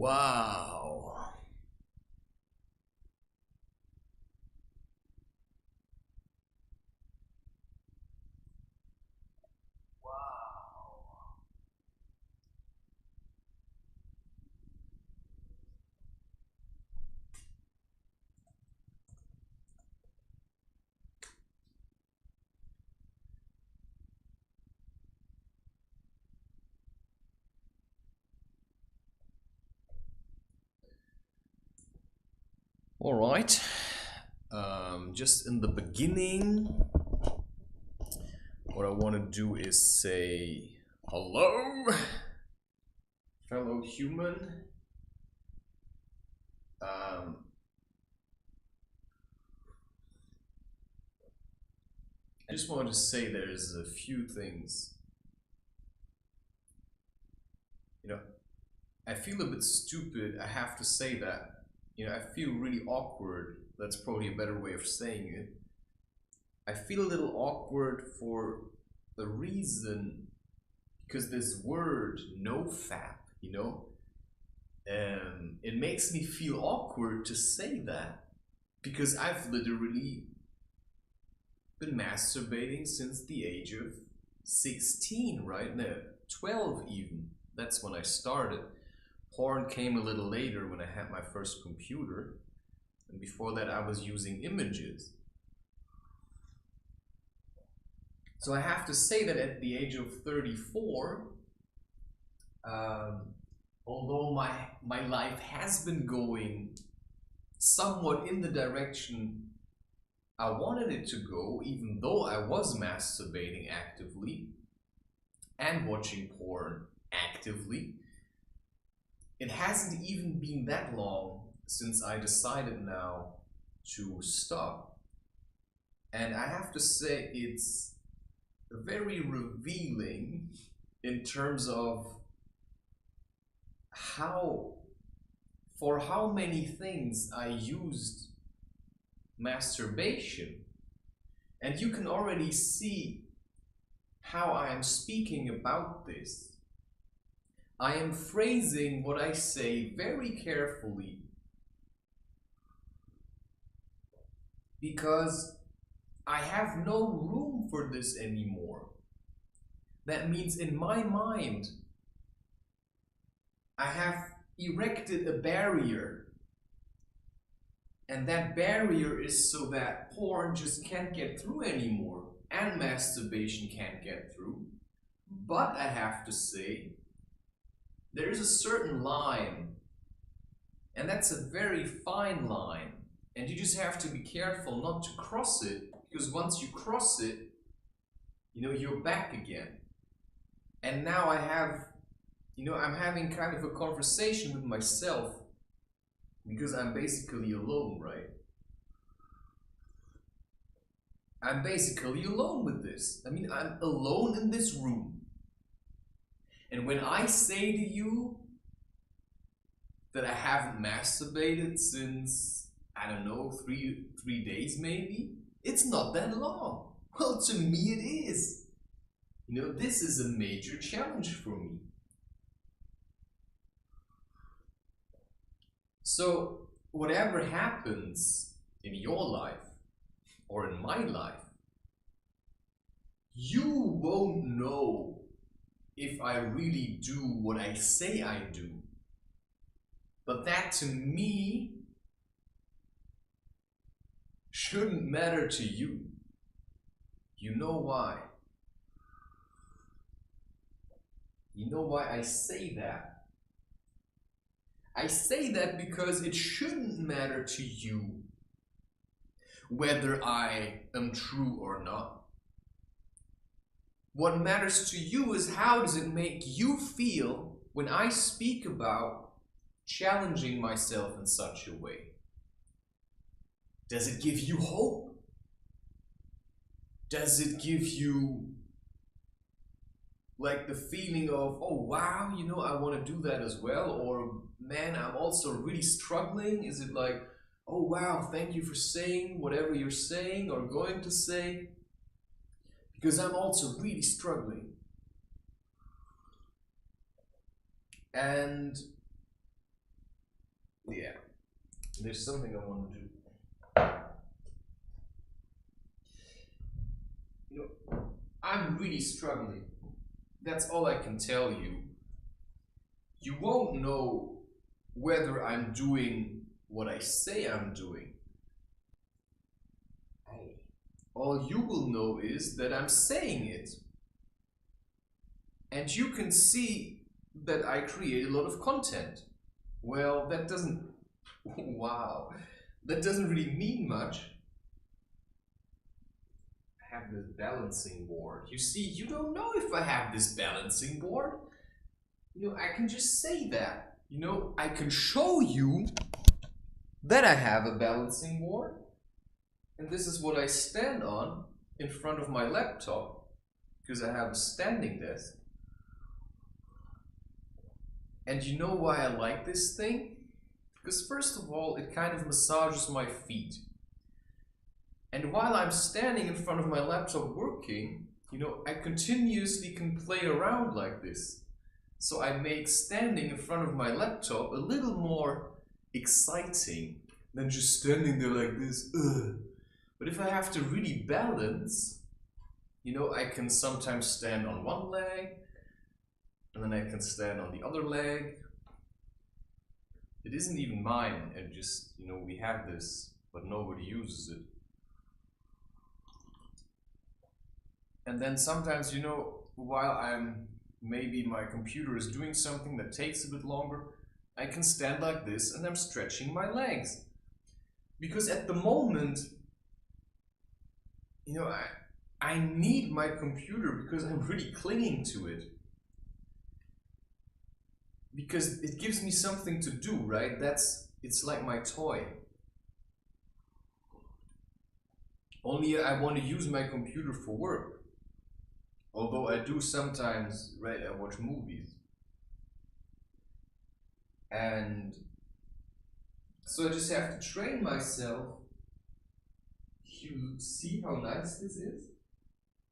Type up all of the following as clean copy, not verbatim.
Wow. All right. Just in the beginning, what I want to do is say hello, fellow human. I just wanted to say there's a few things. You know, I feel a bit stupid. I have to say that. You know, I feel really awkward. That's probably a better way of saying it. I feel a little awkward for the reason because this word nofap, you know, it makes me feel awkward to say that because I've literally been masturbating since the age of 16, right? No, 12 even. That's when I started. Porn came a little later when I had my first computer. And before that I was using images. So I have to say that at the age of 34, although my life has been going somewhat in the direction I wanted it to go, even though I was masturbating actively and watching porn actively, it hasn't even been that long since I decided now to stop. And I have to say it's very revealing in terms of for how many things I used masturbation. And you can already see how I am speaking about this. I am phrasing what I say very carefully because I have no room for this anymore. That means in my mind, I have erected a barrier. And that barrier is so that porn just can't get through anymore and masturbation can't get through. But I have to say, there's a certain line, and that's a very fine line. And you just have to be careful not to cross it, because once you cross it, you know, you're back again. And now I have, you know, I'm having kind of a conversation with myself because I'm basically alone, right? I'm basically alone with this. I mean, I'm alone in this room. And when I say to you that I haven't masturbated since, I don't know, three days maybe, it's not that long. Well, to me it is. You know, this is a major challenge for me. So, whatever happens in your life or in my life, you won't know if I really do what I say I do. But that to me shouldn't matter to you. You know why? You know why I say that? I say that because it shouldn't matter to you whether I am true or not. What matters to you is how does it make you feel when I speak about challenging myself in such a way. Does it give you hope? Does it give you like the feeling of, oh wow, you know, I want to do that as well? Or man, I'm also really struggling? Is it like, oh wow, thank you for saying whatever you're saying or going to say, because I'm also really struggling? And There's something I want to do. You know, I'm really struggling. That's all I can tell you. You won't know whether I'm doing what I say I'm doing. All you will know is that I'm saying it. And you can see that I create a lot of content. Well, that doesn't, wow, that doesn't really mean much. I have this balancing board. You see, you don't know if I have this balancing board. You know, I can just say that. You know, I can show you that I have a balancing board. And this is what I stand on in front of my laptop, because I have a standing desk. And you know why I like this thing? Because first of all, it kind of massages my feet. And while I'm standing in front of my laptop working, you know, I continuously can play around like this. So I make standing in front of my laptop a little more exciting than just standing there like this. Ugh. But if I have to really balance, you know, I can sometimes stand on one leg, and then I can stand on the other leg. It isn't even mine, and just, you know, we have this, but nobody uses it. And then sometimes, you know, while maybe my computer is doing something that takes a bit longer, I can stand like this and I'm stretching my legs. Because at the moment, you know, I need my computer because I'm really clinging to it. Because it gives me something to do, right? It's like my toy. Only I want to use my computer for work. Although I do sometimes, right, I watch movies. And so I just have to train myself. You see how nice this is?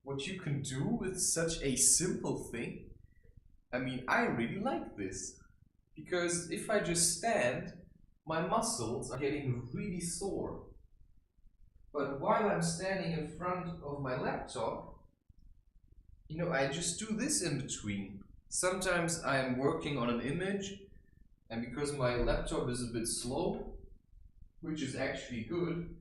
What you can do with such a simple thing? I mean, I really like this. Because if I just stand, my muscles are getting really sore. But while I'm standing in front of my laptop, you know, I just do this in between. Sometimes I'm working on an image, and because my laptop is a bit slow, which is actually good,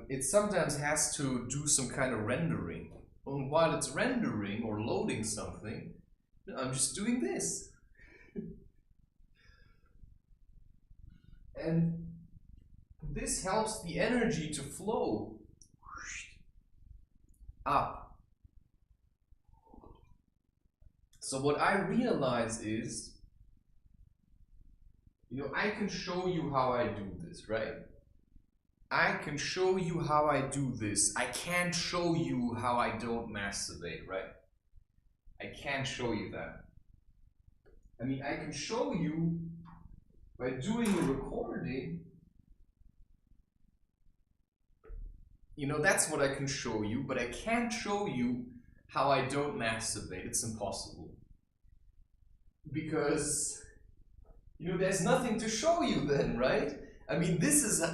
it sometimes has to do some kind of rendering. And while it's rendering or loading something, I'm just doing this. And this helps the energy to flow up. So what I realize is, you know, I can show you how I do this, right? I can show you how I do this. I can't show you how I don't masturbate, right? I can't show you that. I mean, I can show you by doing a recording. You know, that's what I can show you, but I can't show you how I don't masturbate. It's impossible. Because, you know, there's nothing to show you then, right? I mean,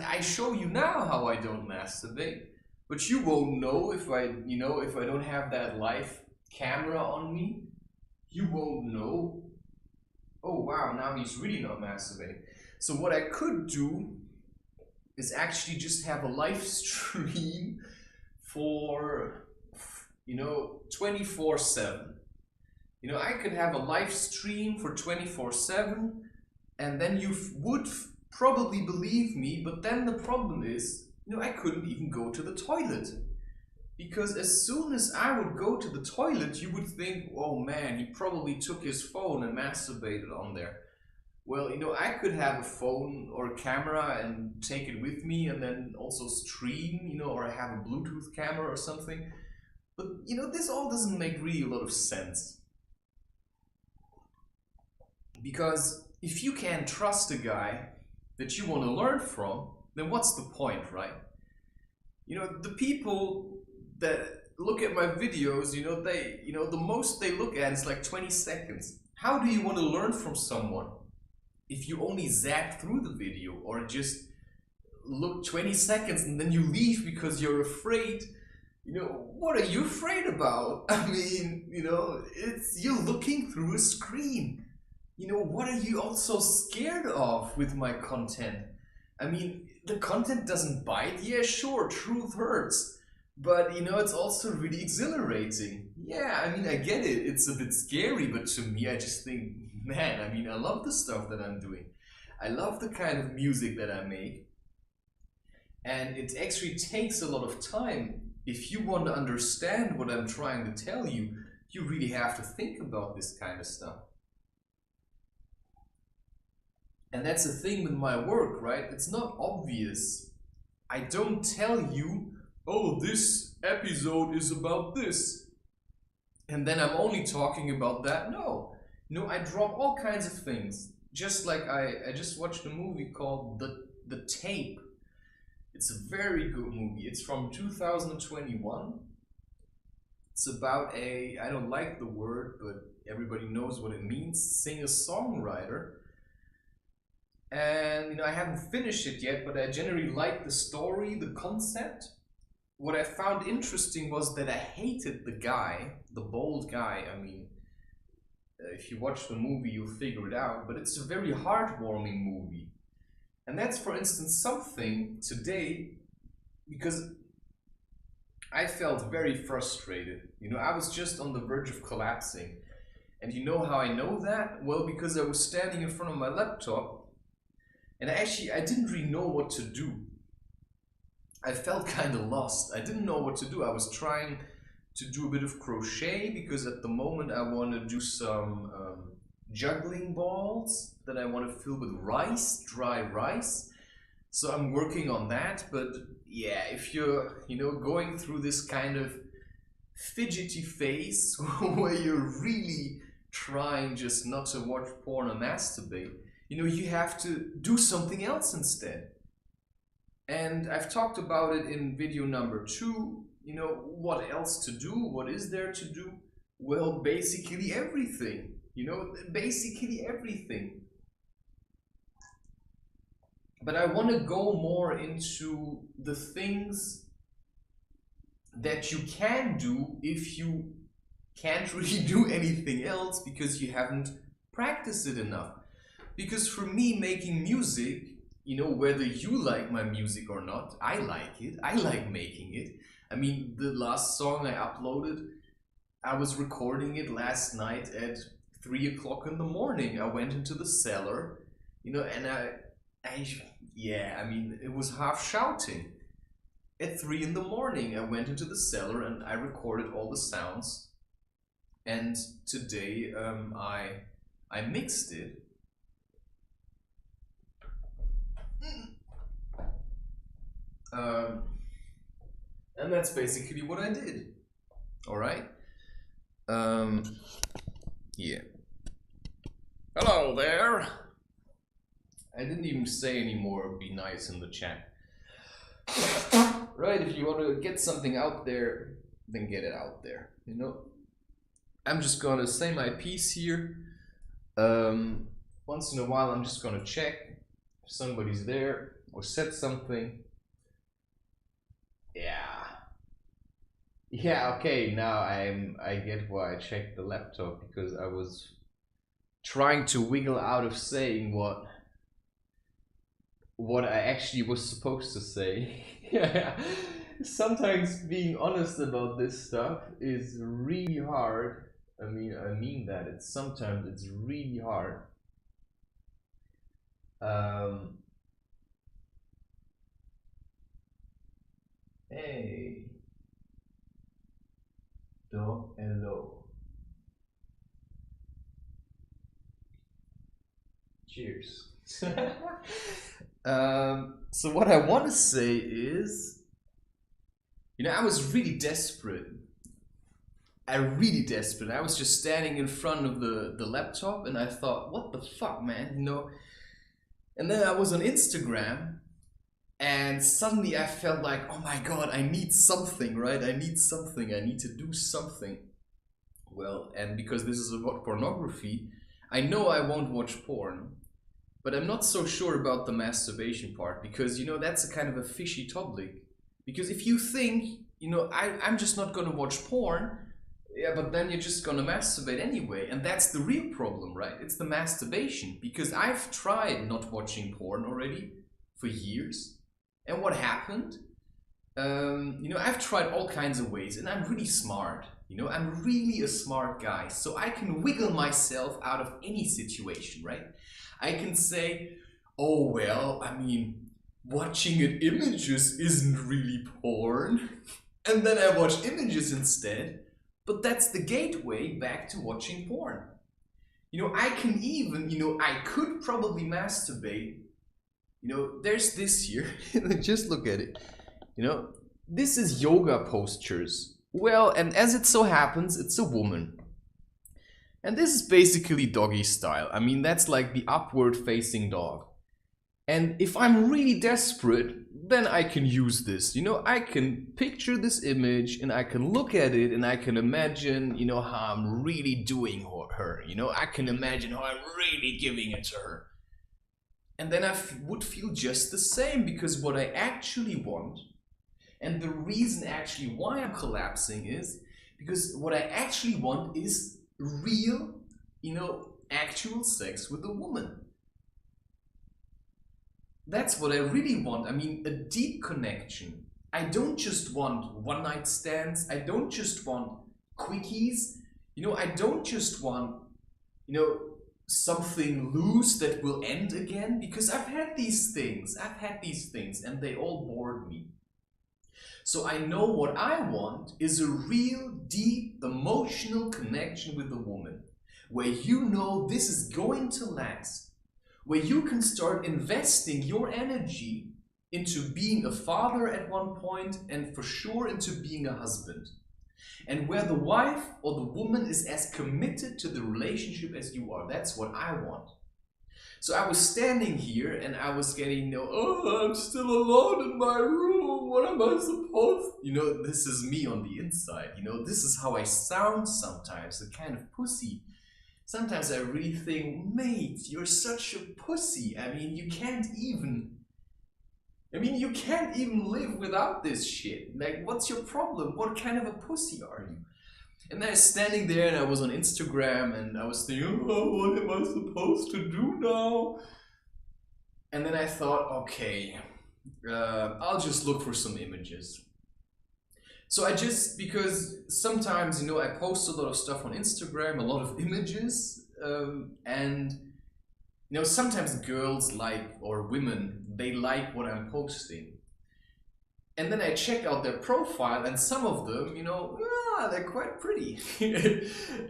I show you now how I don't masturbate, but you won't know if if I don't have that live camera on me. You won't know, oh wow, now he's really not masturbating. So what I could do is actually just have a live stream for, 24/7. You know, I could have a live stream for 24/7, and then you would probably believe me, but then the problem is, I couldn't even go to the toilet. Because as soon as I would go to the toilet, you would think, oh man, he probably took his phone and masturbated on there. Well, I could have a phone or a camera and take it with me and then also stream, or have a Bluetooth camera or something. But, this all doesn't make really a lot of sense. Because if you can't trust a guy that you want to learn from, then what's the point, right? The people that look at my videos, the most they look at is like 20 seconds. How do you want to learn from someone if you only zap through the video or just look 20 seconds and then you leave because you're afraid, you know, what are you afraid about? I mean, you know, you're looking through a screen. You know, what are you also scared of with my content? I mean, the content doesn't bite. Yeah, sure, truth hurts. But, you know, it's also really exhilarating. Yeah, I mean, I get it. It's a bit scary, but to me, I just think, man, I mean, I love the stuff that I'm doing. I love the kind of music that I make. And it actually takes a lot of time. If you want to understand what I'm trying to tell you, you really have to think about this kind of stuff. And that's the thing with my work, right? It's not obvious. I don't tell you, oh, this episode is about this, and then I'm only talking about that. No, I drop all kinds of things. Just like I just watched a movie called The Tape. It's a very good movie. It's from 2021. It's about I don't like the word, but everybody knows what it means, singer-songwriter. And, you know, I haven't finished it yet, but I generally like the story, the concept. What I found interesting was that I hated the guy, the bald guy. I mean, if you watch the movie, you'll figure it out, but it's a very heartwarming movie. And that's, for instance, something today, because I felt very frustrated. You know, I was just on the verge of collapsing. And you know how I know that? Well, because I was standing in front of my laptop, and I didn't really know what to do. I felt kind of lost. I didn't know what to do. I was trying to do a bit of crochet, because at the moment I want to do some juggling balls that I want to fill with rice, dry rice. So I'm working on that. But yeah, if you're, you know, going through this kind of fidgety phase where you're really trying just not to watch porn or masturbate, you know, you have to do something else instead. And I've talked about it in video number 2. You know, what else to do? What is there to do? Well, basically everything. You know, basically everything. But I want to go more into the things that you can do if you can't really do anything else because you haven't practiced it enough. Because for me, making music, you know, whether you like my music or not, I like it. I like making it. I mean, the last song I uploaded, I was recording it last night at 3 o'clock in the morning. I went into the cellar, you know, and I mean, it was half shouting. At 3 in the morning, I went into the cellar and I recorded all the sounds. And today, I mixed it. And that's basically what I did. All right. Yeah. Hello there. I didn't even say anymore. Be nice in the chat. Right. If you want to get something out there, then get it out there. You know. I'm just gonna say my piece here. Once in a while, I'm just gonna check if somebody's there or said something. Yeah, okay, now I get why I checked the laptop, because I was trying to wiggle out of saying what I actually was supposed to say. Sometimes being honest about this stuff is really hard. I mean that. Sometimes it's really hard. Hey. Hello. Cheers. So what I want to say is, you know, I was really desperate. I was just standing in front of the laptop and I thought, what the fuck, man, you know? And then I was on Instagram and suddenly I felt like, oh my God, I need something, right? I need something. I need to do something. Well, and because this is about pornography, I know I won't watch porn. But I'm not so sure about the masturbation part, because, you know, that's a kind of a fishy topic. Because if you think, you know, I'm just not gonna watch porn, yeah, but then you're just gonna masturbate anyway. And that's the real problem, right? It's the masturbation. Because I've tried not watching porn already for years. And what happened? You know, I've tried all kinds of ways, and I'm really smart. You know, I'm really a smart guy. So I can wiggle myself out of any situation, right? I can say, oh, well, I mean, watching at images isn't really porn. And then I watch images instead. But that's the gateway back to watching porn. You know, I can even, you know, I could probably masturbate. You know, there's this here. Just look at it. You know, this is yoga postures. Well, and as it so happens, it's a woman. And this is basically doggy style. I mean, that's like the upward facing dog. And if I'm really desperate, then I can use this. You know, I can picture this image and I can look at it and I can imagine, you know, how I'm really doing her. You know, I can imagine how I'm really giving it to her. And then I would feel just the same, because what I actually want, and the reason actually why I'm collapsing, is because what I actually want is real, you know, actual sex with a woman. That's what I really want. I mean, a deep connection. I don't just want one night stands. I don't just want quickies. You know, I don't just want, you know, something loose that will end again, because I've had these things and they all bored me. So I know what I want is a real deep emotional connection with a woman, where you know this is going to last, where you can start investing your energy into being a father at one point, and for sure into being a husband. And where the wife or the woman is as committed to the relationship as you are. That's what I want. So I was standing here and I was getting, you know, oh, I'm still alone in my room. What am I supposed to? You know, this is me on the inside. You know, this is how I sound sometimes, a kind of pussy. Sometimes I really think, mate, you're such a pussy. I mean, you can't even live without this shit. Like, what's your problem? What kind of a pussy are you? And I was standing there and I was on Instagram and I was thinking, oh, what am I supposed to do now? And then I thought, okay, I'll just look for some images. So because sometimes, you know, I post a lot of stuff on Instagram, a lot of images, and, you know, sometimes girls like, or women, they like what I'm posting. And then I check out their profile, and some of them, you know, they're quite pretty.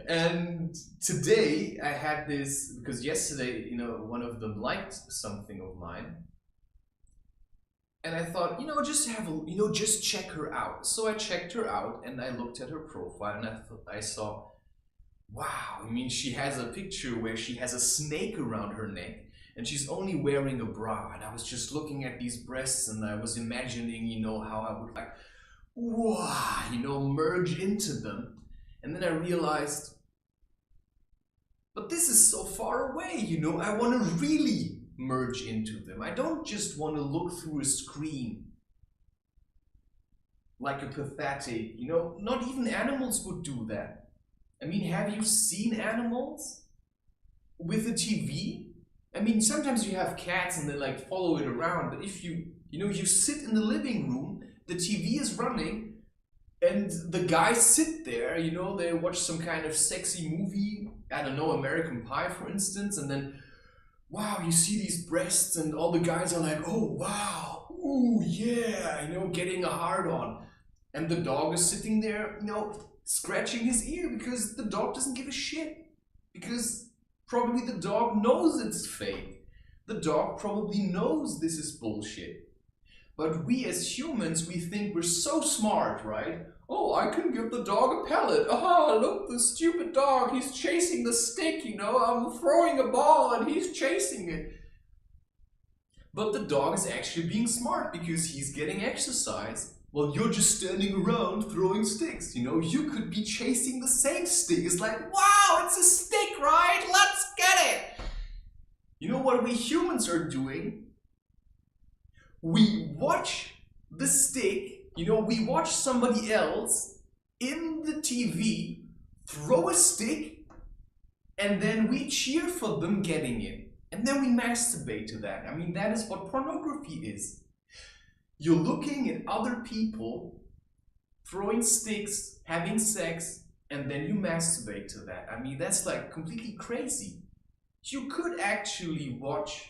And today I had this, because yesterday, you know, one of them liked something of mine. And I thought, you know, just check her out. So I checked her out and I looked at her profile and I saw, wow, I mean, she has a picture where she has a snake around her neck and she's only wearing a bra. And I was just looking at these breasts and I was imagining, you know, how I would like, wow, you know, merge into them. And then I realized, but this is so far away, you know, I want to really merge into them. I don't just want to look through a screen like a pathetic, you know, not even animals would do that. I mean, have you seen animals with a TV? I mean, sometimes you have cats and they like follow it around, but if you sit in the living room, the TV is running and the guys sit there, you know, they watch some kind of sexy movie, I don't know, American Pie for instance, and then wow, you see these breasts and all the guys are like, oh wow, ooh yeah, you know, getting a hard on. And the dog is sitting there, you know, scratching his ear because the dog doesn't give a shit. Because probably the dog knows it's fake. The dog probably knows this is bullshit. But we as humans, we think we're so smart, right? Oh, I can give the dog a pellet. Aha, look, the stupid dog, he's chasing the stick, you know, I'm throwing a ball and he's chasing it. But the dog is actually being smart because he's getting exercise while you're just standing around throwing sticks, you know. You could be chasing the same stick. It's like, wow, it's a stick, right? Let's get it. You know, what we humans are doing? We watch the stick, we watch somebody else in the TV throw a stick, and then we cheer for them getting it. And then we masturbate to that. I mean, that is what pornography is. You're looking at other people throwing sticks, having sex, and then you masturbate to that. I mean, that's like completely crazy. You could actually watch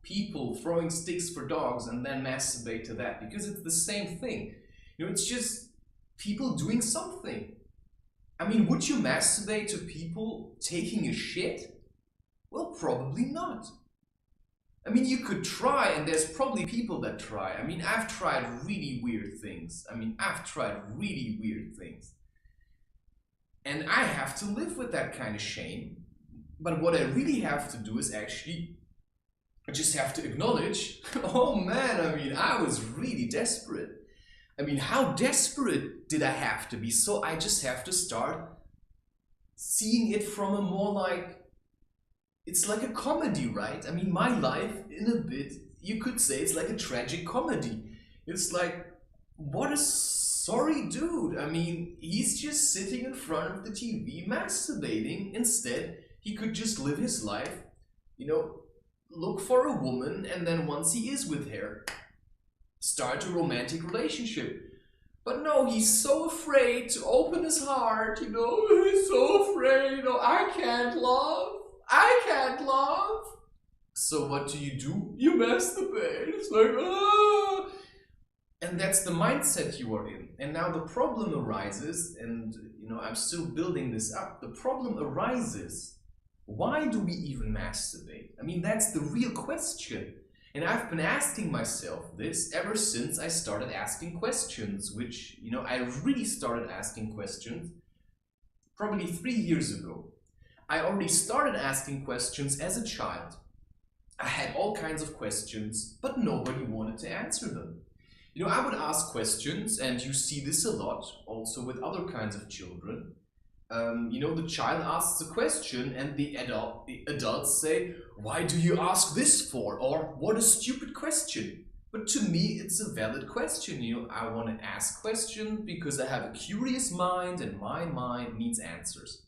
people throwing sticks for dogs and then masturbate to that, because it's the same thing. It's just people doing something. I mean, would you masturbate to people taking a shit? Well, probably not. I mean, you could try, and there's probably people that try. I mean, I've tried really weird things. And I have to live with that kind of shame. But what I really have to do is actually, I just have to acknowledge, oh man, I mean, I was really desperate. I mean, how desperate did I have to be? So I just have to start seeing it from a more like, it's like a comedy, right? I mean, my life, in a bit, you could say it's like a tragic comedy. It's like, what a sorry dude. I mean, he's just sitting in front of the TV masturbating. Instead, he could just live his life, look for a woman, and then once he is with her, start a romantic relationship. But no, he's so afraid to open his heart, he's so afraid, I can't love. So what do? You masturbate. It's like, ah! And that's the mindset you are in. And now the problem arises, and I'm still building this up. The problem arises, why do we even masturbate? I mean, that's the real question. And I've been asking myself this ever since I started asking questions, which, I really started asking questions probably 3 years ago. I already started asking questions as a child. I had all kinds of questions, but nobody wanted to answer them. I would ask questions, and you see this a lot, also with other kinds of children. The child asks a question, and the adults say, why do you ask this for? Or, what a stupid question. But to me, it's a valid question. I want to ask questions because I have a curious mind, and my mind needs answers.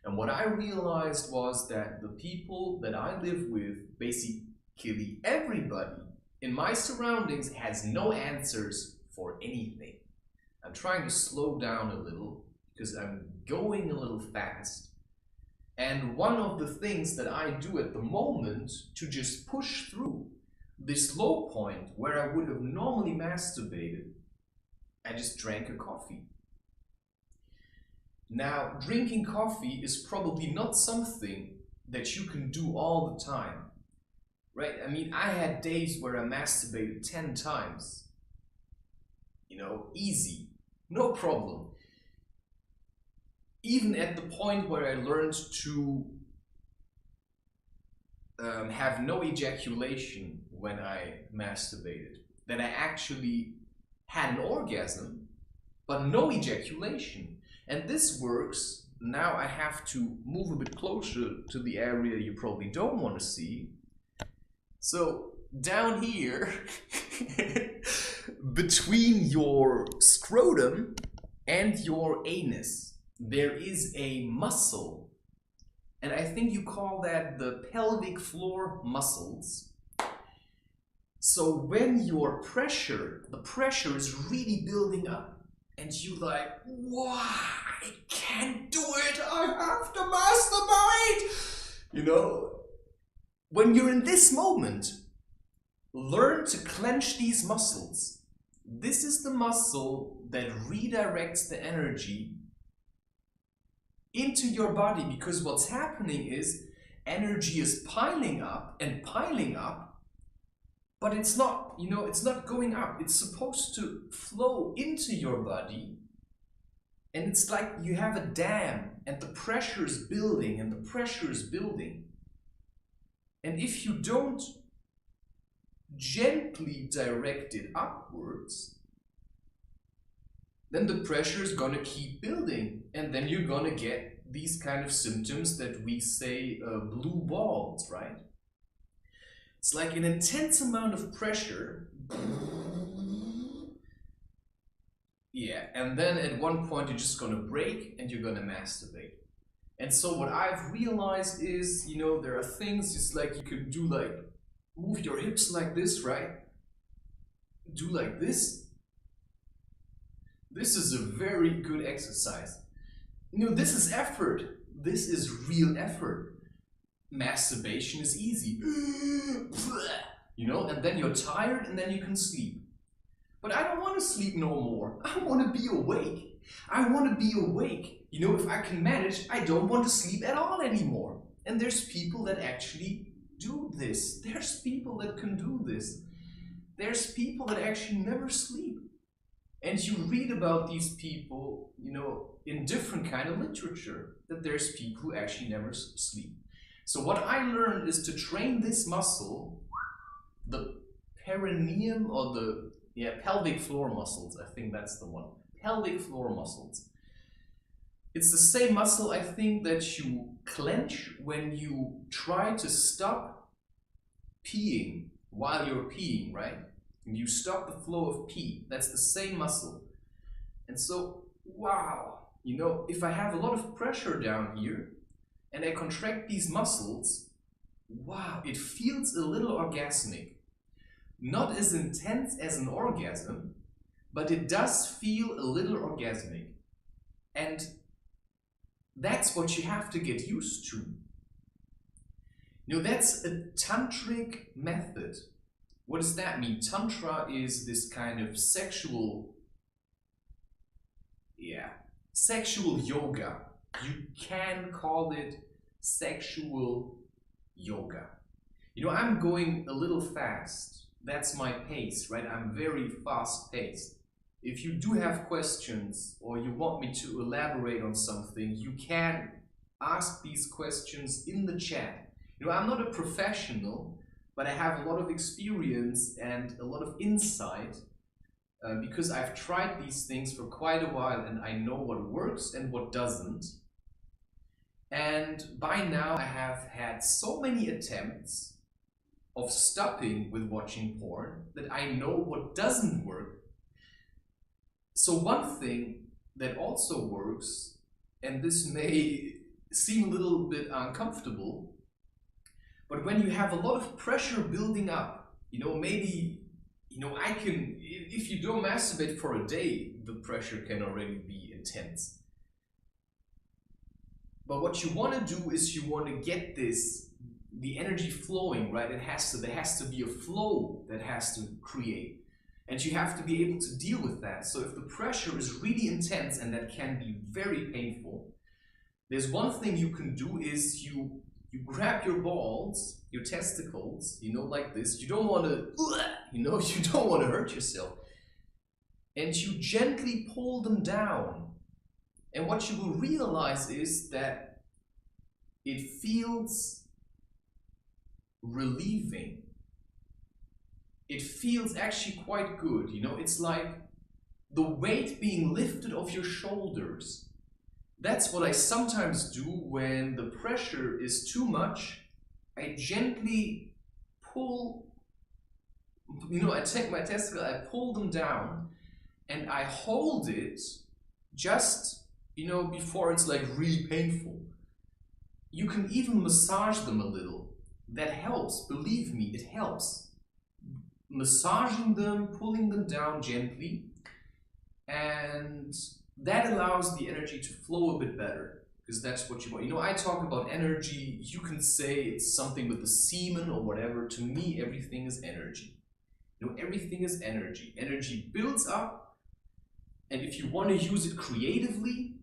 And what I realized was that the people that I live with, basically everybody in my surroundings, has no answers for anything. I'm trying to slow down a little because I'm going a little fast. And one of the things that I do at the moment to just push through this low point where I would have normally masturbated, I just drank a coffee. Now, drinking coffee is probably not something that you can do all the time, right? I mean, I had days where I masturbated 10 times. Easy, no problem. Even at the point where I learned to have no ejaculation when I masturbated, that I actually had an orgasm, but no ejaculation. And this works. Now I have to move a bit closer to the area you probably don't want to see. So down here, between your scrotum and your anus, there is a muscle. And I think you call that the pelvic floor muscles. So when the pressure is really building up, and you like, wow, I can't do it, I have to masturbate. When you're in this moment, learn to clench these muscles. This is the muscle that redirects the energy into your body, because what's happening is energy is piling up, but it's not, it's not going up. It's supposed to flow into your body, and it's like you have a dam, and the pressure is building, and and if you don't gently direct it upwards, then the pressure is gonna keep building, and then you're gonna get these kind of symptoms that we say blue balls, right? It's like an intense amount of pressure. Yeah, and then at one point you're just gonna break and you're gonna masturbate. And so what I've realized is, you know, there are things just like you can do, like move your hips like this, right? Do like this. This is a very good exercise. You know, this is effort. This is real effort. Masturbation is easy. You know, and then you're tired and then you can sleep. But I don't want to sleep no more. I want to be awake. I want to be awake. You know, if I can manage, I don't want to sleep at all anymore. And there's people that actually do this. There's people that can do this. There's people that actually never sleep. And you read about these people, you know, in different kind of literature, that there's people who actually never sleep. So what I learned is to train this muscle, the perineum or the pelvic floor muscles, I think that's the one. Pelvic floor muscles. It's the same muscle, I think, that you clench when you try to stop peeing while you're peeing, right? And you stop the flow of pee. That's the same muscle. And so, wow, you know, if I have a lot of pressure down here and I contract these muscles, wow, it feels a little orgasmic. Not as intense as an orgasm, but it does feel a little orgasmic. And that's what you have to get used to. You know, that's a tantric method. What does that mean? Tantra is this kind of sexual yoga. You can call it sexual yoga. You know, I'm going a little fast. That's my pace, right? I'm very fast paced. If you do have questions or you want me to elaborate on something, you can ask these questions in the chat. You know, I'm not a professional, but I have a lot of experience and a lot of insight because I've tried these things for quite a while and I know what works and what doesn't. And by now I have had so many attempts of stopping with watching porn that I know what doesn't work. So one thing that also works, and this may seem a little bit uncomfortable, but when you have a lot of pressure building up, you know, maybe, you know, if you don't masturbate for a day, the pressure can already be intense. But what you want to do is you want to get the energy flowing, right? There has to be a flow that has to create. And you have to be able to deal with that. So if the pressure is really intense, and that can be very painful, there's one thing you can do is you grab your balls, your testicles, you know, like this. You don't want to, you know, you don't want to hurt yourself. And you gently pull them down. And what you will realize is that it feels relieving. It feels actually quite good, you know, it's like the weight being lifted off your shoulders. That's what I sometimes do when the pressure is too much. I gently pull, you know, I take my testicle, I pull them down, and I hold it just, you know, before it's like really painful. You can even massage them a little. That helps, believe me, it helps. Massaging them, pulling them down gently, and that allows the energy to flow a bit better, because that's what you want. You know, I talk about energy, you can say it's something with the semen or whatever. To me, everything is energy. You know, everything is energy. Energy builds up, and if you want to use it creatively,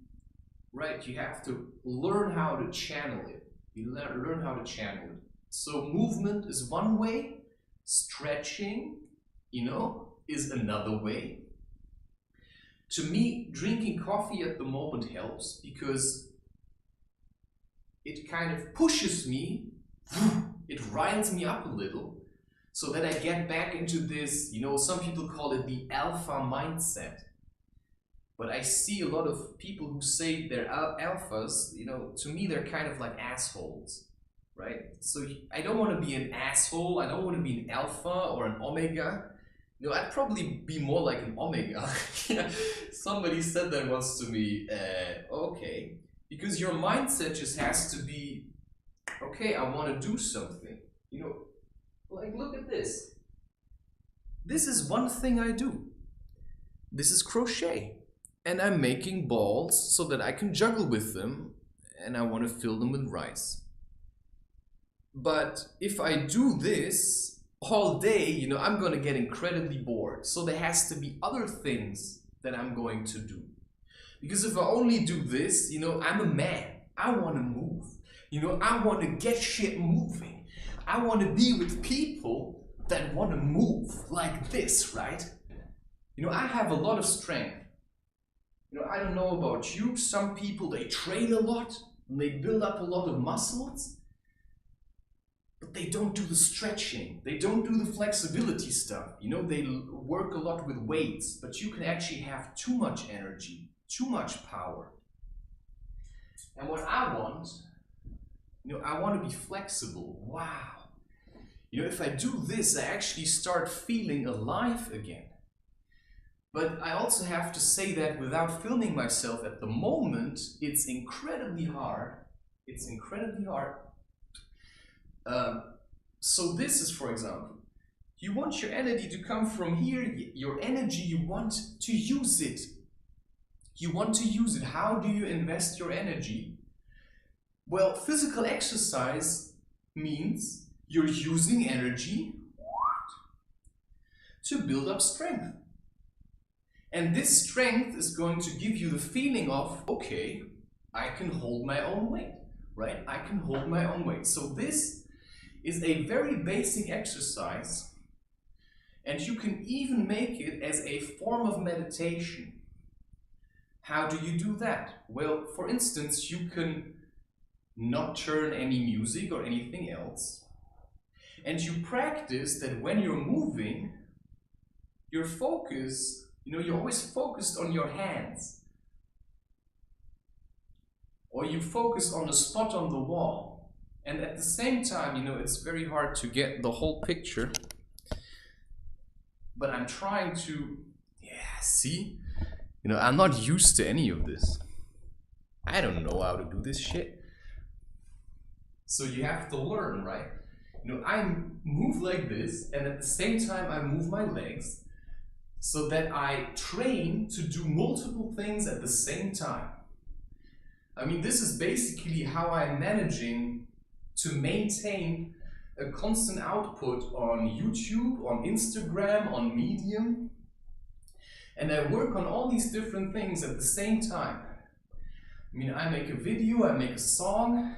right, you have to learn how to channel it. You learn how to channel it. So movement is one way. Stretching, you know, is another way. To me, drinking coffee at the moment helps because it kind of pushes me, it riles me up a little, so that I get back into this, you know, some people call it the alpha mindset. But I see a lot of people who say they're alphas, you know, to me they're kind of like assholes, right? So I don't want to be an asshole. I don't want to be an alpha or an omega. You know, I'd probably be more like an omega. Somebody said that once to me. Okay, because your mindset just has to be, okay, I want to do something. You know, like look at this. This is one thing I do. This is crochet. And I'm making balls so that I can juggle with them, and I want to fill them with rice. But if I do this all day, you know, I'm going to get incredibly bored. So there has to be other things that I'm going to do. Because if I only do this, you know, I'm a man. I want to move. You know, I want to get shit moving. I want to be with people that want to move like this, right? You know, I have a lot of strength. You know, I don't know about you. Some people, they train a lot and they build up a lot of muscles, but they don't do the stretching. They don't do the flexibility stuff. You know, they work a lot with weights, but you can actually have too much energy, too much power. And what I want, you know, I want to be flexible. Wow. You know, if I do this, I actually start feeling alive again. But I also have to say that without filming myself at the moment, it's incredibly hard. It's incredibly hard. So this is, for example, you want your energy to come from here, your energy, you want to use it. You want to use it. How do you invest your energy? Well, physical exercise means you're using energy to build up strength. And this strength is going to give you the feeling of, okay, I can hold my own weight, right? I can hold my own weight. So this is a very basic exercise, and you can even make it as a form of meditation. How do you do that? Well, for instance, you can not turn any music or anything else, and you practice that when you're moving, your focus, you know, you're always focused on your hands, or you focus on a spot on the wall. And at the same time, you know, it's very hard to get the whole picture, but I'm trying to, yeah, see? You know, I'm not used to any of this. I don't know how to do this shit. So you have to learn, right? You know, I move like this, and at the same time I move my legs, so that I train to do multiple things at the same time. I mean, this is basically how I'm managing to maintain a constant output on YouTube, on Instagram, on Medium. And I work on all these different things at the same time. I mean, I make a video, I make a song,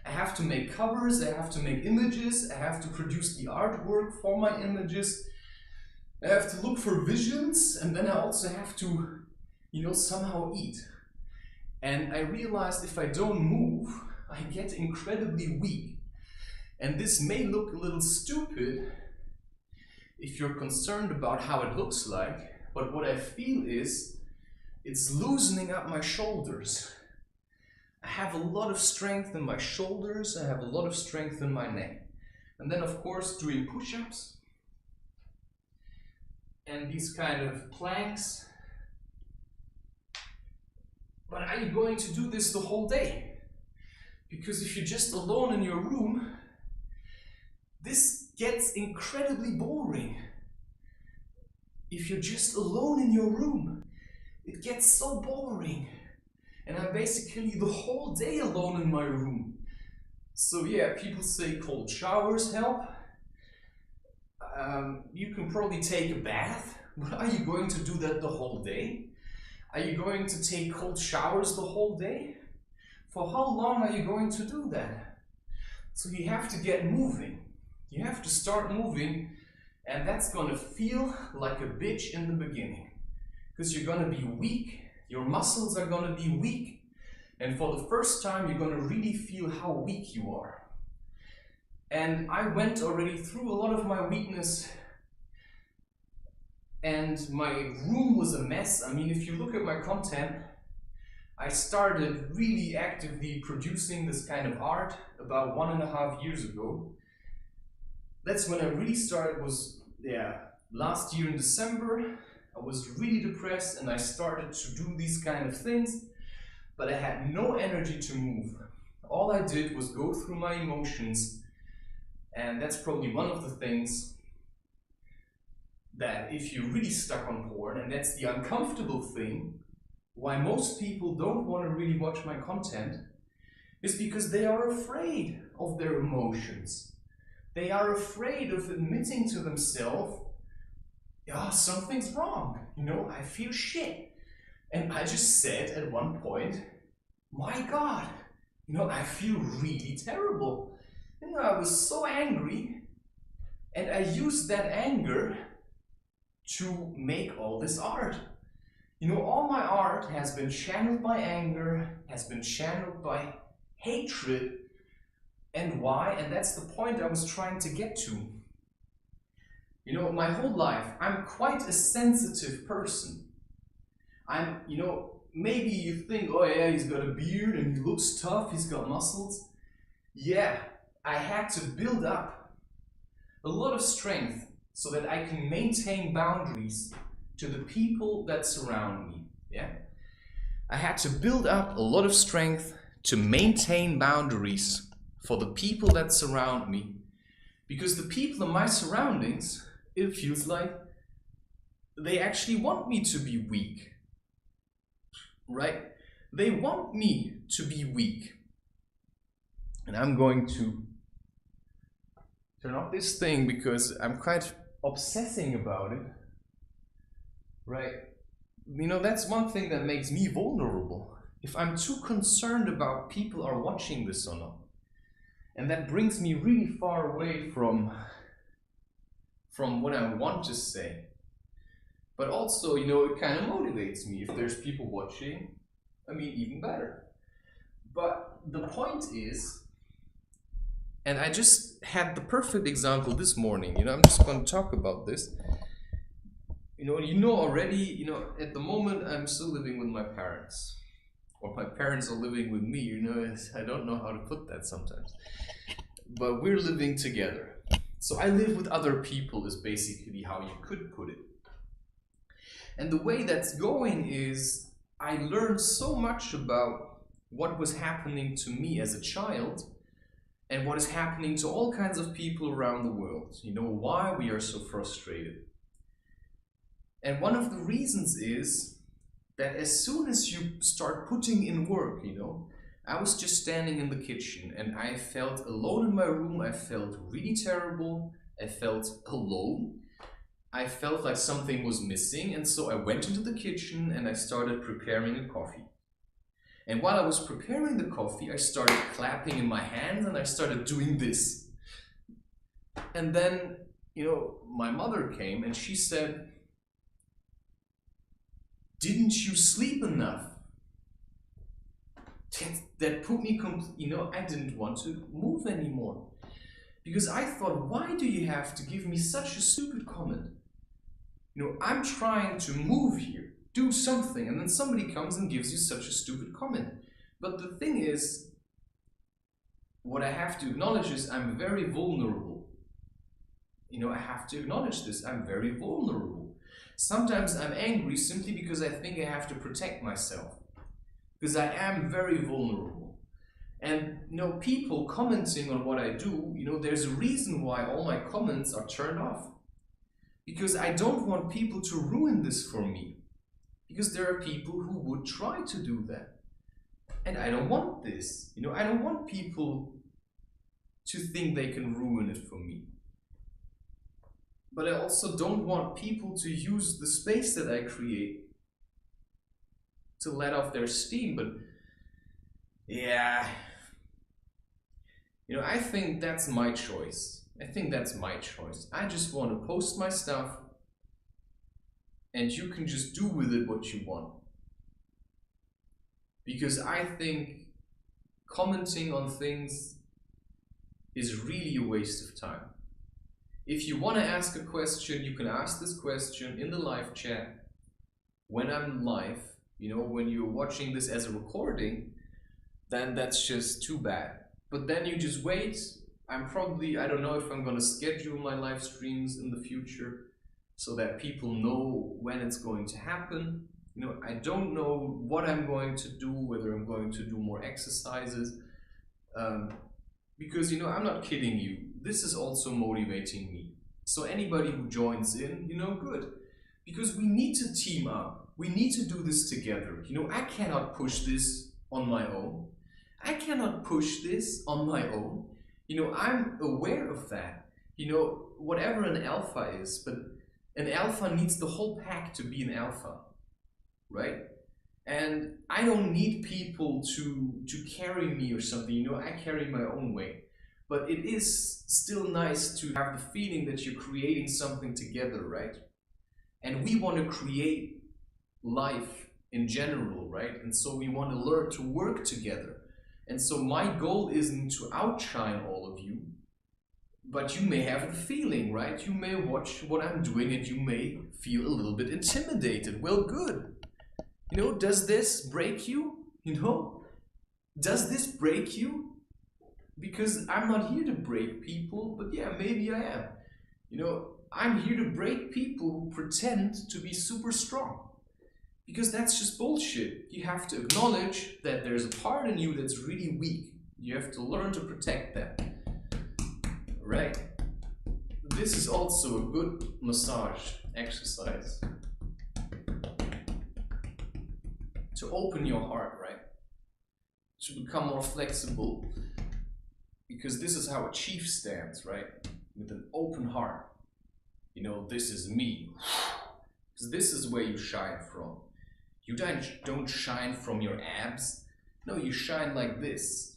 I have to make covers, I have to make images, I have to produce the artwork for my images, I have to look for visions, and then I also have to, you know, somehow eat. And I realized if I don't move, I get incredibly weak. And this may look a little stupid if you're concerned about how it looks like, but what I feel is it's loosening up my shoulders. I have a lot of strength in my shoulders, I have a lot of strength in my neck. And then of course doing push-ups and these kind of planks. But are you going to do this the whole day? Because if you're just alone in your room, this gets incredibly boring. If you're just alone in your room, it gets so boring. And I'm basically the whole day alone in my room. So yeah, people say cold showers help. You can probably take a bath, but are you going to do that the whole day? Are you going to take cold showers the whole day? For how long are you going to do that? So you have to get moving. You have to start moving, and that's going to feel like a bitch in the beginning. Because you're going to be weak, your muscles are going to be weak, and for the first time you're going to really feel how weak you are. And I went already through a lot of my weakness, and my room was a mess. I mean, if you look at my content, I started really actively producing this kind of art about 1.5 years ago. That's when I really started, was last year in December. I was really depressed and I started to do these kind of things, but I had no energy to move. All I did was go through my emotions, and that's probably one of the things that if you're really stuck on porn, and that's the uncomfortable thing, why most people don't want to really watch my content, is because they are afraid of their emotions. They are afraid of admitting to themselves, yeah, something's wrong, you know, I feel shit. And I just said at one point, my God, you know, I feel really terrible. You know, I was so angry, and I used that anger to make all this art. You know, all my art has been channeled by anger, has been channeled by hatred. And why? And that's the point I was trying to get to. You know, my whole life, I'm quite a sensitive person. You know, maybe you think, oh yeah, he's got a beard and he looks tough, he's got muscles. Yeah, I had to build up a lot of strength so that I can maintain boundaries to the people that surround me. Yeah, I had to build up a lot of strength to maintain boundaries for the people that surround me, because the people in my surroundings, it feels like they actually want me to be weak, right? They want me to be weak. And I'm going to turn off this thing because I'm quite obsessing about it, right? You know, that's one thing that makes me vulnerable. If I'm too concerned about people are watching this or not. And that brings me really far away from what I want to say. But also, you know, it kind of motivates me. If there's people watching, I mean, even better. But the point is, and I just had the perfect example this morning, you know, I'm just going to talk about this. You know already, you know, at the moment I'm still living with my parents. Or my parents are living with me, you know, I don't know how to put that sometimes. But we're living together. So I live with other people is basically how you could put it. And the way that's going is I learned so much about what was happening to me as a child and what is happening to all kinds of people around the world. You know, why we are so frustrated. And one of the reasons is that as soon as you start putting in work, you know, I was just standing in the kitchen and I felt alone in my room. I felt really terrible. I felt alone. I felt like something was missing, and so I went into the kitchen and I started preparing a coffee. And while I was preparing the coffee, I started clapping in my hands and I started doing this. And then, you know, my mother came and she said, "Didn't you sleep enough?" That put me, you know, I didn't want to move anymore. Because I thought, why do you have to give me such a stupid comment? You know, I'm trying to move here, do something, and then somebody comes and gives you such a stupid comment. But the thing is, what I have to acknowledge is I'm very vulnerable. You know, I have to acknowledge this, I'm very vulnerable. Sometimes I'm angry simply because I think I have to protect myself. Because I am very vulnerable. And, you know, people commenting on what I do, you know, there's a reason why all my comments are turned off. Because I don't want people to ruin this for me. Because there are people who would try to do that. And I don't want this. You know, I don't want people to think they can ruin it for me. But I also don't want people to use the space that I create to let off their steam. But yeah, you know, I think that's my choice. I think that's my choice. I just want to post my stuff and you can just do with it what you want. Because I think commenting on things is really a waste of time. If you want to ask a question, you can ask this question in the live chat when I'm live. You know, when you're watching this as a recording, then that's just too bad. But then you just wait. I don't know if I'm gonna schedule my live streams in the future so that people know when it's going to happen. You know, I don't know what I'm going to do, whether I'm going to do more exercises. Because, you know, I'm not kidding you. This is also motivating me. So anybody who joins in, you know, good. Because we need to team up. We need to do this together. You know, I cannot push this on my own. I cannot push this on my own. You know, I'm aware of that. You know, whatever an alpha is, but an alpha needs the whole pack to be an alpha, right? And I don't need people to carry me or something. You know, I carry my own weight. But it is still nice to have the feeling that you're creating something together, right? And we want to create life in general, right? And so we want to learn to work together. And so my goal isn't to outshine all of you, but you may have the feeling, right? You may watch what I'm doing and you may feel a little bit intimidated. Well, good. You know, does this break you? You know, does this break you? Because I'm not here to break people, but yeah, maybe I am. You know, I'm here to break people who pretend to be super strong. Because that's just bullshit. You have to acknowledge that there's a part in you that's really weak. You have to learn to protect that. Right? This is also a good massage exercise. To open your heart, right? To become more flexible. Because this is how a chief stands, right? With an open heart. You know, this is me. Because this is where you shine from. You don't shine from your abs. No, you shine like this.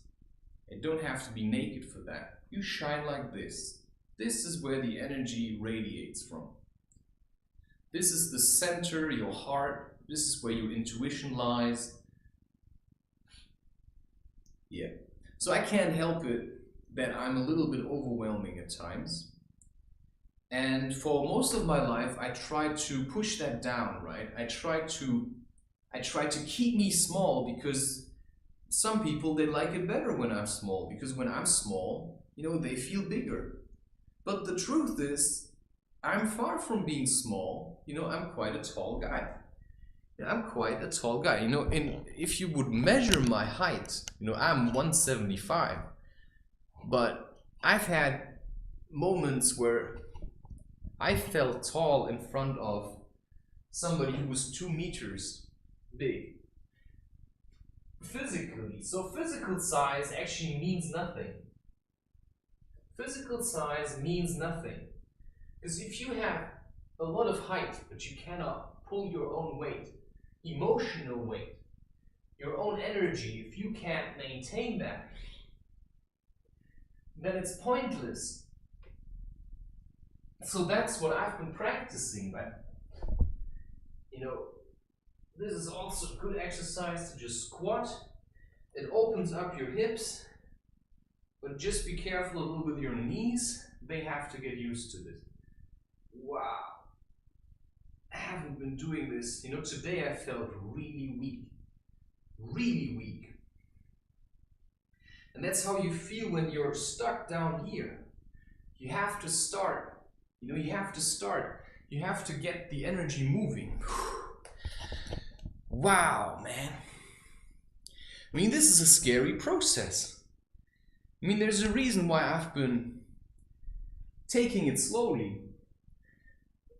You don't have to be naked for that. You shine like this. This is where the energy radiates from. This is the center, your heart. This is where your intuition lies. Yeah. So I can't help it that I'm a little bit overwhelming at times. And for most of my life, I tried to push that down, right? I tried to keep me small because some people, they like it better when I'm small. Because when I'm small, you know, they feel bigger. But the truth is, I'm far from being small. You know, I'm quite a tall guy. I'm quite a tall guy. You know, and if you would measure my height, you know, I'm 175. But I've had moments where I felt tall in front of somebody who was 2 meters big. Physically. So physical size actually means nothing. Physical size means nothing. Because if you have a lot of height, but you cannot pull your own weight, emotional weight, your own energy, if you can't maintain that, then it's pointless. So that's what I've been practicing, but you know, this is also a good exercise to just squat. It opens up your hips, but just be careful a little with your knees. They have to get used to this. Wow. I haven't been doing this. You know, today I felt really weak. Really weak. And that's how you feel when you're stuck down here. You have to start. You know, you have to start. You have to get the energy moving. Wow, man. I mean, this is a scary process. I mean, there's a reason why I've been taking it slowly.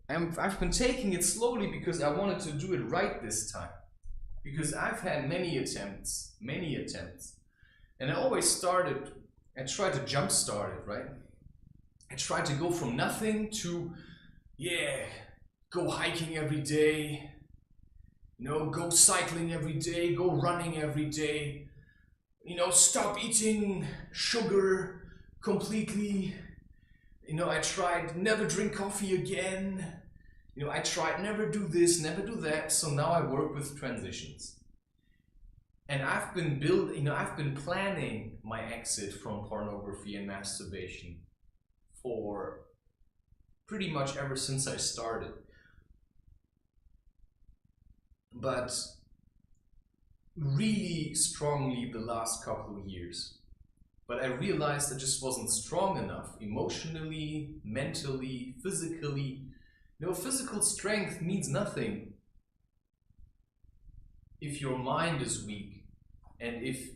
I've been taking it slowly because I wanted to do it right this time. Because I've had many attempts. And I always tried to jumpstart it, right? I tried to go from nothing to, yeah, go hiking every day, you know, go cycling every day, go running every day, you know, stop eating sugar completely. You know, I tried never drink coffee again. You know, I tried never do this, never do that. So now I work with transitions. And I've been planning my exit from pornography and masturbation for pretty much ever since I started. But really strongly the last couple of years. But I realized I just wasn't strong enough emotionally, mentally, physically. You know, physical strength means nothing if your mind is weak and if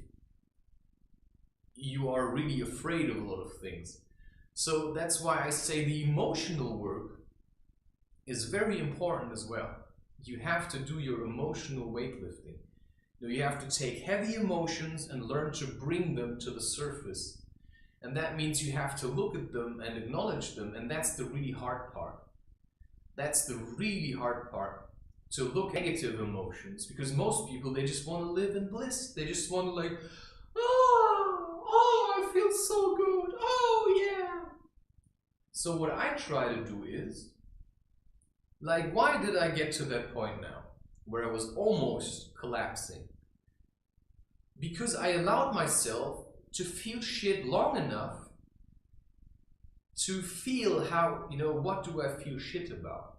you are really afraid of a lot of things. So that's why I say the emotional work is very important as well. You have to do your emotional weightlifting. You have to take heavy emotions and learn to bring them to the surface. And that means you have to look at them and acknowledge them, and that's the really hard part. That's the really hard part, to look at negative emotions, because most people, they just want to live in bliss. They just want to like, oh, I feel so good, oh yeah. So what I try to do is, like, why did I get to that point now, where I was almost collapsing? Because I allowed myself to feel shit long enough to feel how, you know, what do I feel shit about?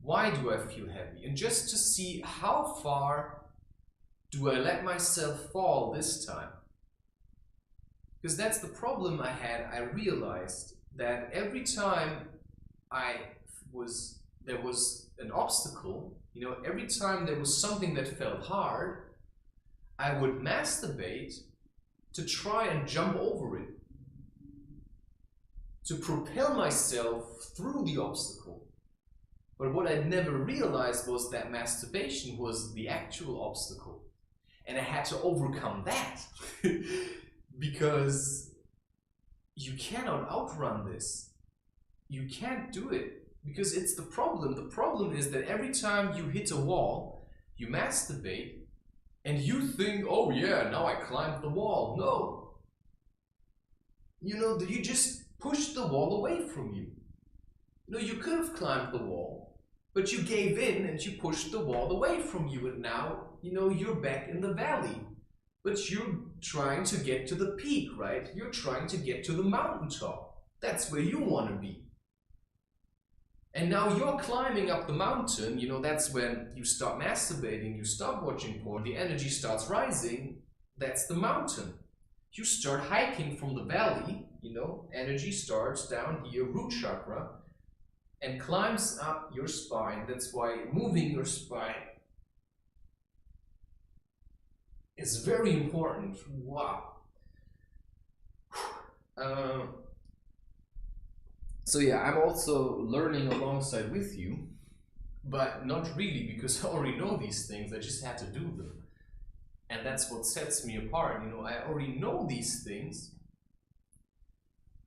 Why do I feel heavy? And just to see how far do I let myself fall this time? Because that's the problem I had. I realized that every time there was an obstacle, you know, every time there was something that felt hard, I would masturbate to try and jump over it, to propel myself through the obstacle. But what I never realized was that masturbation was the actual obstacle. And I had to overcome that. Because you cannot outrun this. You can't do it. Because it's the problem. The problem is that every time you hit a wall, you masturbate, and you think, oh yeah, now I climbed the wall. No. You know, you just pushed the wall away from you. You know, you could have climbed the wall, but you gave in and you pushed the wall away from you, and now, you know, you're back in the valley. But you're trying to get to the peak, right? You're trying to get to the mountaintop. That's where you want to be. And now you're climbing up the mountain, you know, that's when you stop masturbating, you stop watching porn, the energy starts rising, that's the mountain. You start hiking from the valley, you know, energy starts down here, root chakra, and climbs up your spine. That's why moving your spine is very important. Wow. So yeah, I'm also learning alongside with you, but not really, because I already know these things. I just had to do them. And that's what sets me apart. You know, I already know these things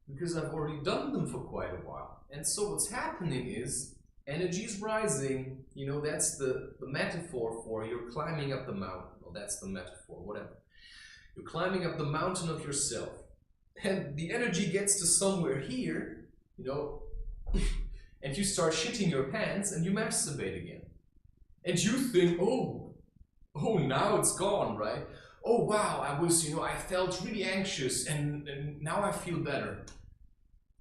because I've already done them for quite a while. And so what's happening is energy is rising. You know, that's the metaphor for you're climbing up the mountain. Well, that's the metaphor, whatever. You're climbing up the mountain of yourself. And the energy gets to somewhere here, you know, and you start shitting your pants and you masturbate again. And you think, oh, now it's gone, right? Oh, wow, I felt really anxious and now I feel better.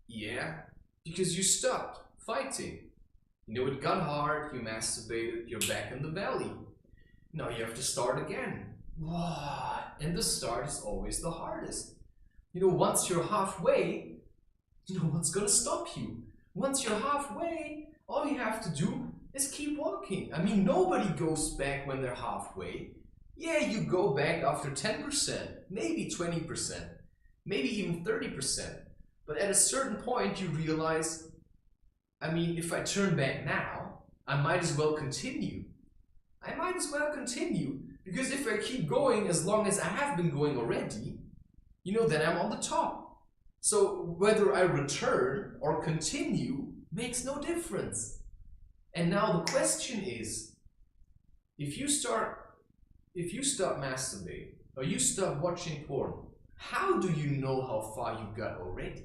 Yeah, because you stopped fighting. You know, it got hard, you masturbated, you're back in the valley. Now you have to start again. What? And the start is always the hardest. You know, once you're halfway, you know, what's gonna stop you? Once you're halfway, all you have to do is keep walking. I mean, nobody goes back when they're halfway. Yeah, you go back after 10%, maybe 20%, maybe even 30%. But at a certain point, you realize, I mean, if I turn back now, I might as well continue. I might as well continue, because if I keep going as long as I have been going already, you know, then I'm on the top. So whether I return or continue makes no difference. And now the question is, if you stop masturbating or you stop watching porn, how do you know how far you got already?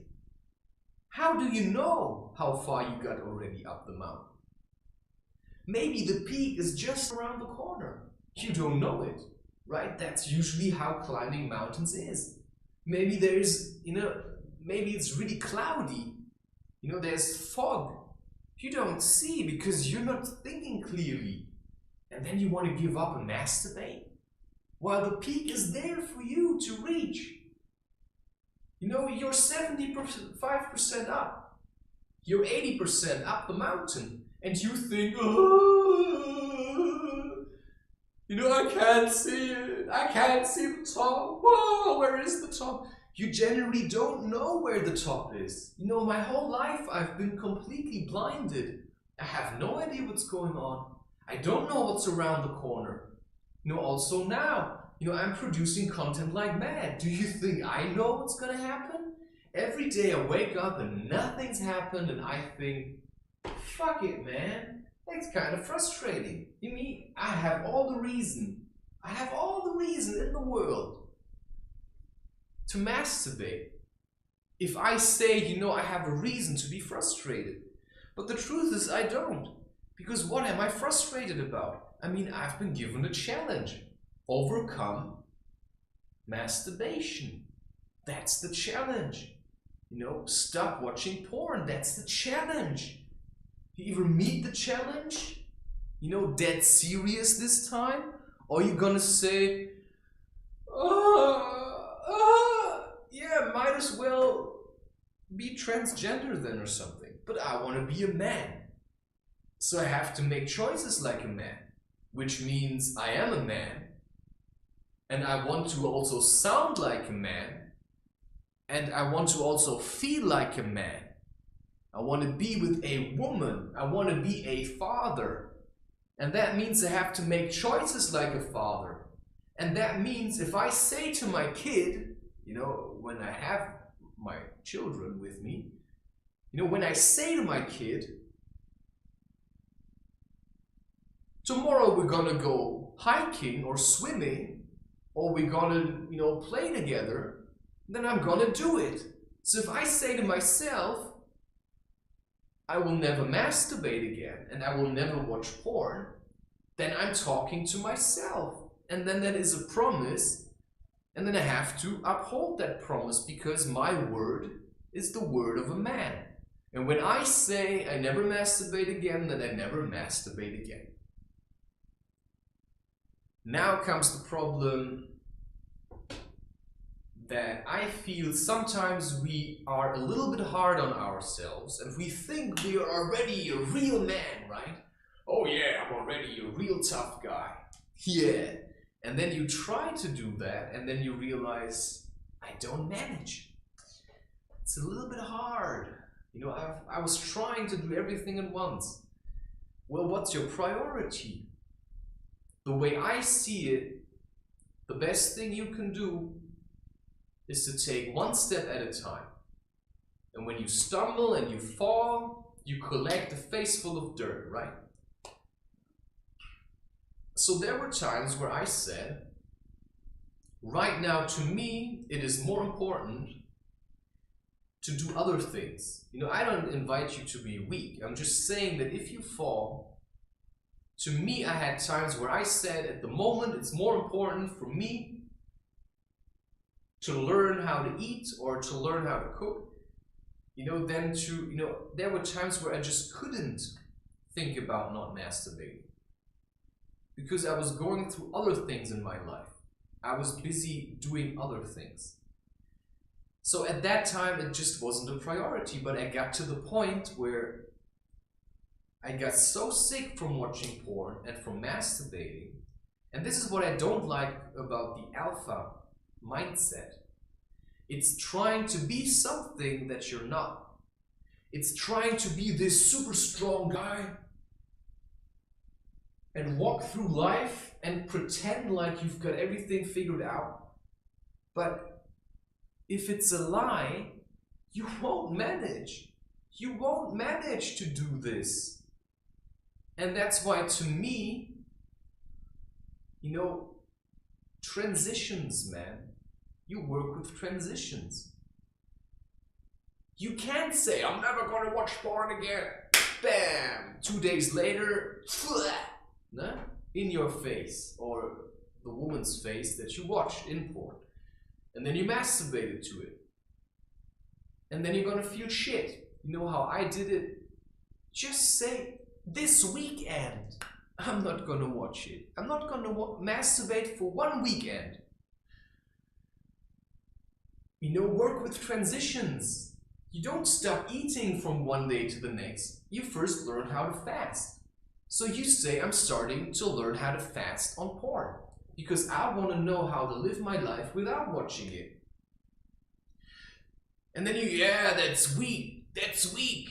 How do you know how far you got already up the mountain? Maybe the peak is just around the corner. You don't know it, right? That's usually how climbing mountains is. Maybe maybe it's really cloudy. You know, there's fog. You don't see because you're not thinking clearly. And then you want to give up and masturbate? while the peak is there for you to reach. You know, you're 75% up. You're 80% up the mountain. And you think, oh, you know, I can't see it. I can't see the top. Whoa, where is the top? You generally don't know where the top is. You know, my whole life I've been completely blinded. I have no idea what's going on. I don't know what's around the corner. You know, also now, you know, I'm producing content like mad. Do you think I know what's gonna happen? Every day I wake up and nothing's happened and I think, fuck it, man. That's kind of frustrating. You mean, I have all the reason in the world to masturbate. If I say, you know, I have a reason to be frustrated. But the truth is I don't. Because what am I frustrated about? I mean, I've been given a challenge. Overcome masturbation. That's the challenge. You know, stop watching porn. That's the challenge. You ever meet the challenge? You know, dead serious this time? Or you gonna say, yeah, might as well be transgender then or something. But I want to be a man. So I have to make choices like a man. Which means I am a man. And I want to also sound like a man. And I want to also feel like a man. I want to be with a woman. I want to be a father. And that means I have to make choices like a father. And that means if I say to my kid, you know, when I have my children with me, you know, when I say to my kid, tomorrow we're gonna go hiking or swimming, or we're gonna, you know, play together, then I'm gonna do it. So if I say to myself, I will never masturbate again, and I will never watch porn, then I'm talking to myself. And then that is a promise, and then I have to uphold that promise because my word is the word of a man. And when I say I never masturbate again, then I never masturbate again. Now comes the problem that I feel sometimes we are a little bit hard on ourselves and we think we are already a real man, right? Oh yeah, I'm already a real tough guy. Yeah. And then you try to do that and then you realize, I don't manage. It's a little bit hard. You know, I was trying to do everything at once. Well, what's your priority? The way I see it, the best thing you can do is to take one step at a time. And when you stumble and you fall, you collect a face full of dirt, right? So there were times where I said, right now to me, it is more important to do other things. You know, I don't invite you to be weak. I'm just saying that if you fall, to me, I had times where I said, at the moment, it's more important for me to learn how to eat or to learn how to cook, you know, than to, you know, there were times where I just couldn't think about not masturbating. Because I was going through other things in my life. I was busy doing other things. So at that time, it just wasn't a priority, but I got to the point where I got so sick from watching porn and from masturbating. And this is what I don't like about the alpha mindset. It's trying to be something that you're not. It's trying to be this super strong guy and walk through life and pretend like you've got everything figured out. But if it's a lie, you won't manage. You won't manage to do this. And that's why, to me, you know, transitions, man. You work with transitions. You can't say, I'm never gonna watch porn again. Bam! 2 days later, nah, in your face, or the woman's face that you watched in porn. And then you masturbated to it. And then you're gonna feel shit. You know how I did it? Just say, this weekend, I'm not gonna watch it. I'm not gonna masturbate for one weekend. You know, work with transitions. You don't stop eating from one day to the next. You first learn how to fast. So you say, I'm starting to learn how to fast on porn because I want to know how to live my life without watching it. And then yeah, that's weak. That's weak.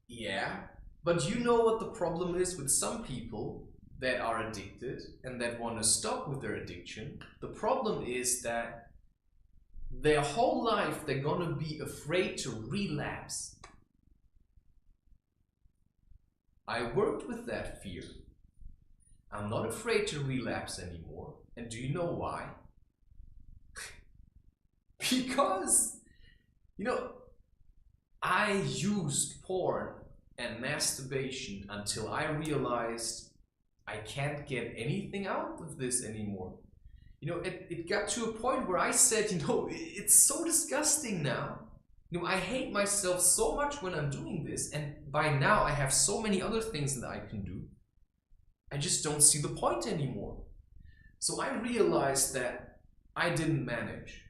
Yeah, but you know what the problem is with some people that are addicted and that want to stop with their addiction? The problem is that their whole life they're gonna be afraid to relapse. I worked with that fear. I'm not afraid to relapse anymore. And do you know why? Because, you know, I used porn and masturbation until I realized I can't get anything out of this anymore. You know, it got to a point where I said, you know, it's so disgusting now. You know, I hate myself so much when I'm doing this, and by now I have so many other things that I can do. I just don't see the point anymore. So I realized that I didn't manage.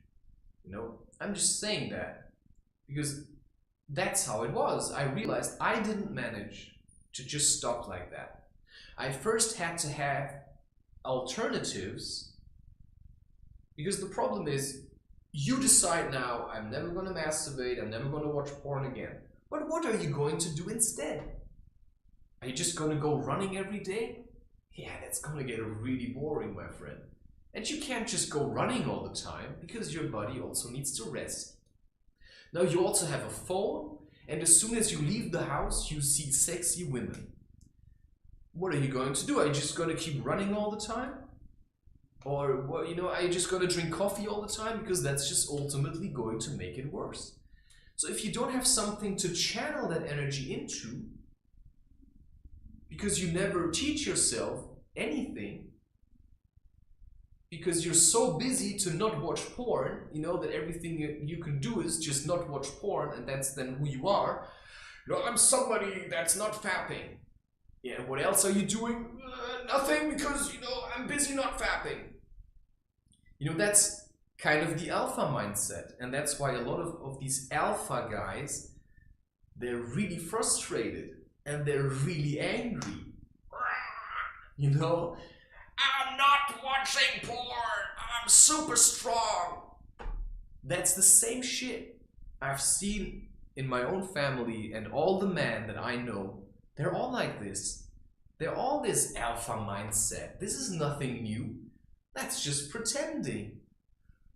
You know, I'm just saying that because that's how it was. I realized I didn't manage to just stop like that. I first had to have alternatives. Because the problem is, you decide now, I'm never going to masturbate, I'm never going to watch porn again. But what are you going to do instead? Are you just going to go running every day? Yeah, that's going to get really boring, my friend. And you can't just go running all the time, because your body also needs to rest. Now you also have a phone, and as soon as you leave the house, you see sexy women. What are you going to do? Are you just going to keep running all the time? Or, well, you know, are you just going to drink coffee all the time? Because that's just ultimately going to make it worse. So if you don't have something to channel that energy into, because you never teach yourself anything, because you're so busy to not watch porn, you know, that everything you can do is just not watch porn, and that's then who you are. You know, I'm somebody that's not fapping. Yeah, what else are you doing? Nothing, because, you know, I'm busy not fapping. You know, that's kind of the alpha mindset. And that's why a lot of these alpha guys, they're really frustrated and they're really angry. You know, I'm not watching porn. I'm super strong. That's the same shit I've seen in my own family, and all the men that I know, they're all like this. They're all this alpha mindset. This is nothing new. That's just pretending.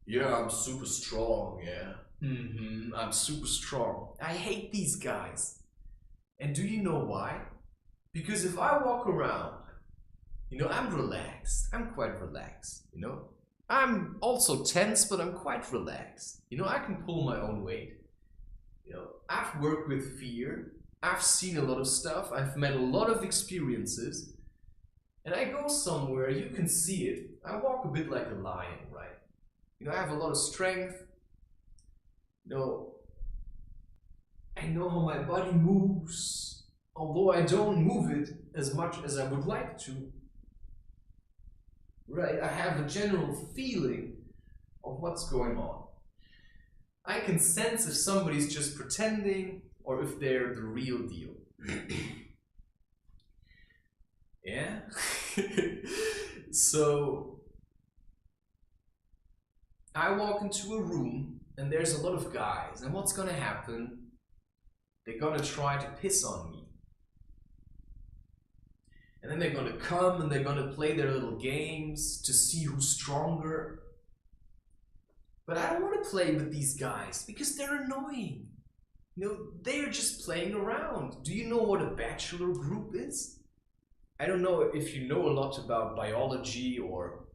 Yeah, I'm super strong, yeah. I'm super strong. I hate these guys. And do you know why? Because if I walk around, you know, I'm relaxed. I'm quite relaxed, you know. I'm also tense, but I'm quite relaxed. You know, I can pull my own weight. You know, I've worked with fear. I've seen a lot of stuff. I've met a lot of experiences. And I go somewhere, you can see it. I walk a bit like a lion, right? You know, I have a lot of strength. You know, I know how my body moves, although I don't move it as much as I would like to. Right? I have a general feeling of what's going on. I can sense if somebody's just pretending or if they're the real deal. Yeah? So, I walk into a room and there's a lot of guys, and what's gonna happen? They're gonna try to piss on me. And then they're gonna come and they're gonna play their little games to see who's stronger. But I don't want to play with these guys because they're annoying. You know, they're just playing around. Do you know what a bachelor group is? I don't know if you know a lot about biology or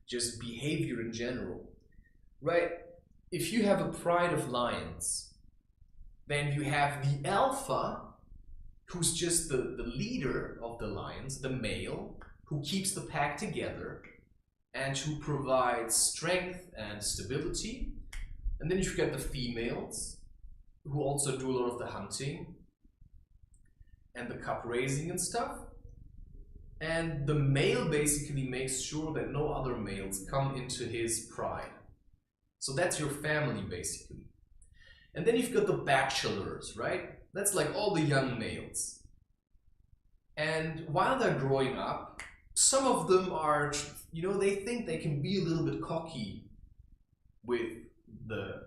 just behavior in general. Right? If you have a pride of lions, then you have the alpha, who's just the leader of the lions, the male, who keeps the pack together and who provides strength and stability. And then you've got the females, who also do a lot of the hunting and the cub raising and stuff. And the male basically makes sure that no other males come into his pride. So that's your family basically. And then you've got the bachelors, right? That's like all the young males. And while they're growing up, some of them are, they think they can be a little bit cocky with the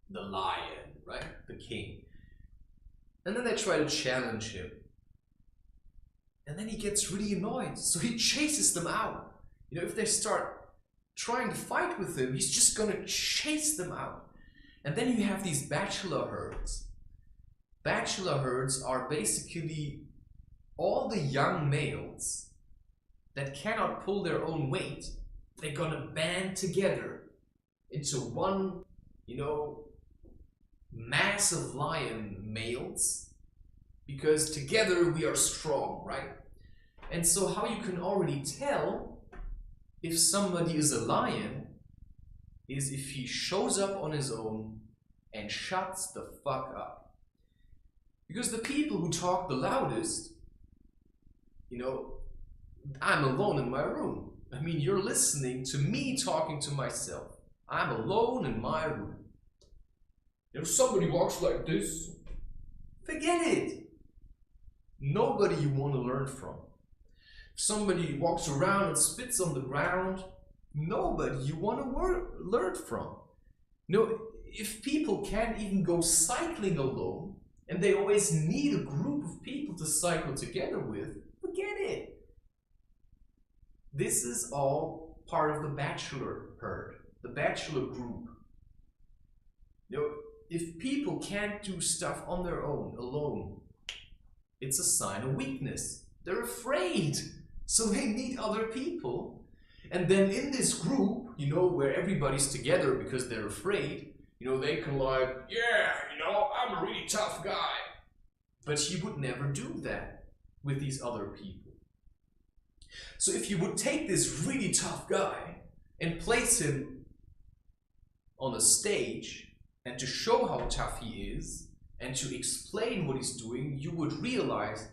lion, right? The king. And then they try to challenge him. And then he gets really annoyed, so he chases them out. If they start trying to fight with him, he's just gonna chase them out. And then you have these bachelor herds. Bachelor herds are basically all the young males that cannot pull their own weight. They're gonna band together into one, mass of lion males, because together we are strong, right? And so how you can already tell if somebody is a lion is if he shows up on his own and shuts the fuck up. Because the people who talk the loudest, I'm alone in my room. I mean, you're listening to me talking to myself. I'm alone in my room. If somebody walks like this, forget it. Nobody you want to learn from. If somebody walks around and spits on the ground, nobody you want to learn from. If people can't even go cycling alone, and they always need a group of people to cycle together with, forget it. This is all part of the bachelor herd, the bachelor group. If people can't do stuff on their own, alone, it's a sign of weakness. They're afraid, so they need other people. And then in this group, where everybody's together because they're afraid, they can I'm a really tough guy. But you would never do that with these other people. So if you would take this really tough guy and place him on a stage, and to show how tough he is, and to explain what he's doing, you would realize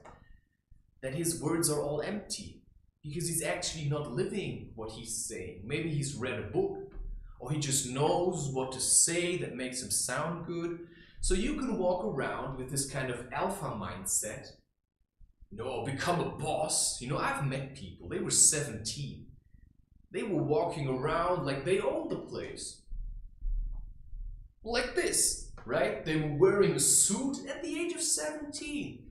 that his words are all empty, because he's actually not living what he's saying. Maybe he's read a book, or he just knows what to say that makes him sound good. So you can walk around with this kind of alpha mindset, become a boss. I've met people, they were 17. They were walking around like they owned the place. Like this, right? They were wearing a suit at the age of 17.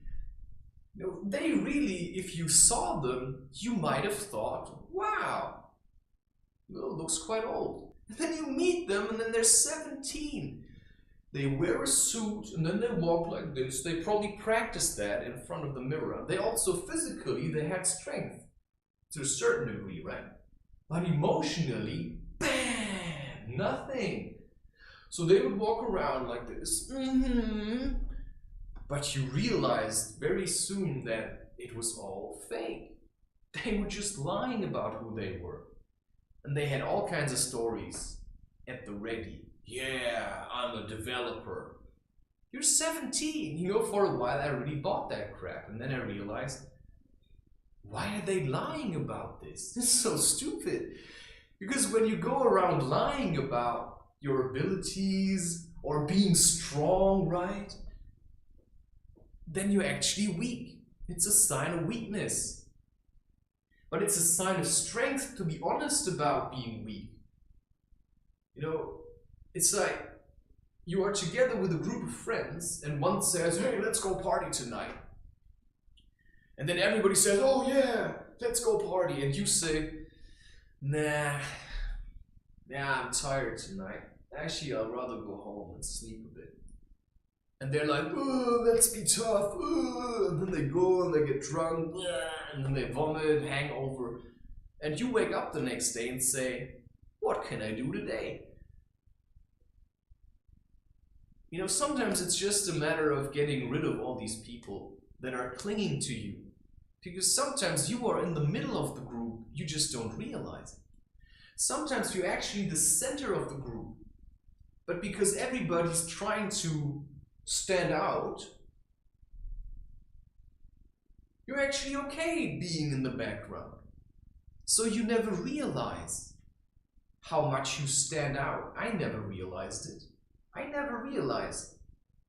They really, if you saw them, you might have thought, wow, looks quite old. And then you meet them and then they're 17. They wear a suit and then they walk like this. They probably practiced that in front of the mirror. They also physically, they had strength to a certain degree, right? But emotionally, bam, nothing. So they would walk around like this. But you realized very soon that it was all fake. They were just lying about who they were. And they had all kinds of stories at the ready. Yeah, I'm a developer. You're 17. For a while I really bought that crap. And then I realized, why are they lying about this? This is so stupid. Because when you go around lying about your abilities or being strong, right? Then you're actually weak. It's a sign of weakness. But it's a sign of strength to be honest about being weak. It's like you are together with a group of friends and one says, hey, let's go party tonight. And then everybody says, oh yeah, let's go party. And you say, nah, I'm tired tonight. Actually, I'd rather go home and sleep a bit. And they're like, oh, let's be tough. Oh. And then they go and they get drunk. And then they vomit, hangover. And you wake up the next day and say, what can I do today? Sometimes it's just a matter of getting rid of all these people that are clinging to you. Because sometimes you are in the middle of the group, you just don't realize it. Sometimes you're actually the center of the group. But because everybody's trying to stand out, You're actually okay being in the background. So you never realize how much you stand out. I never realized it. I never realized,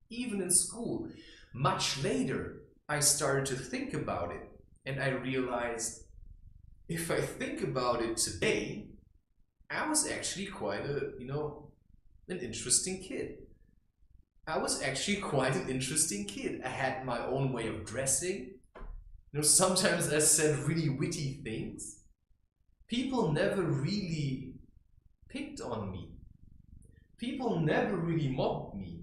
even in school. Much later, I started to think about it, and I realized if I think about it today, I was actually quite an interesting kid. I was actually quite an interesting kid. I had my own way of dressing. Sometimes I said really witty things. People never really picked on me. People never really mobbed me.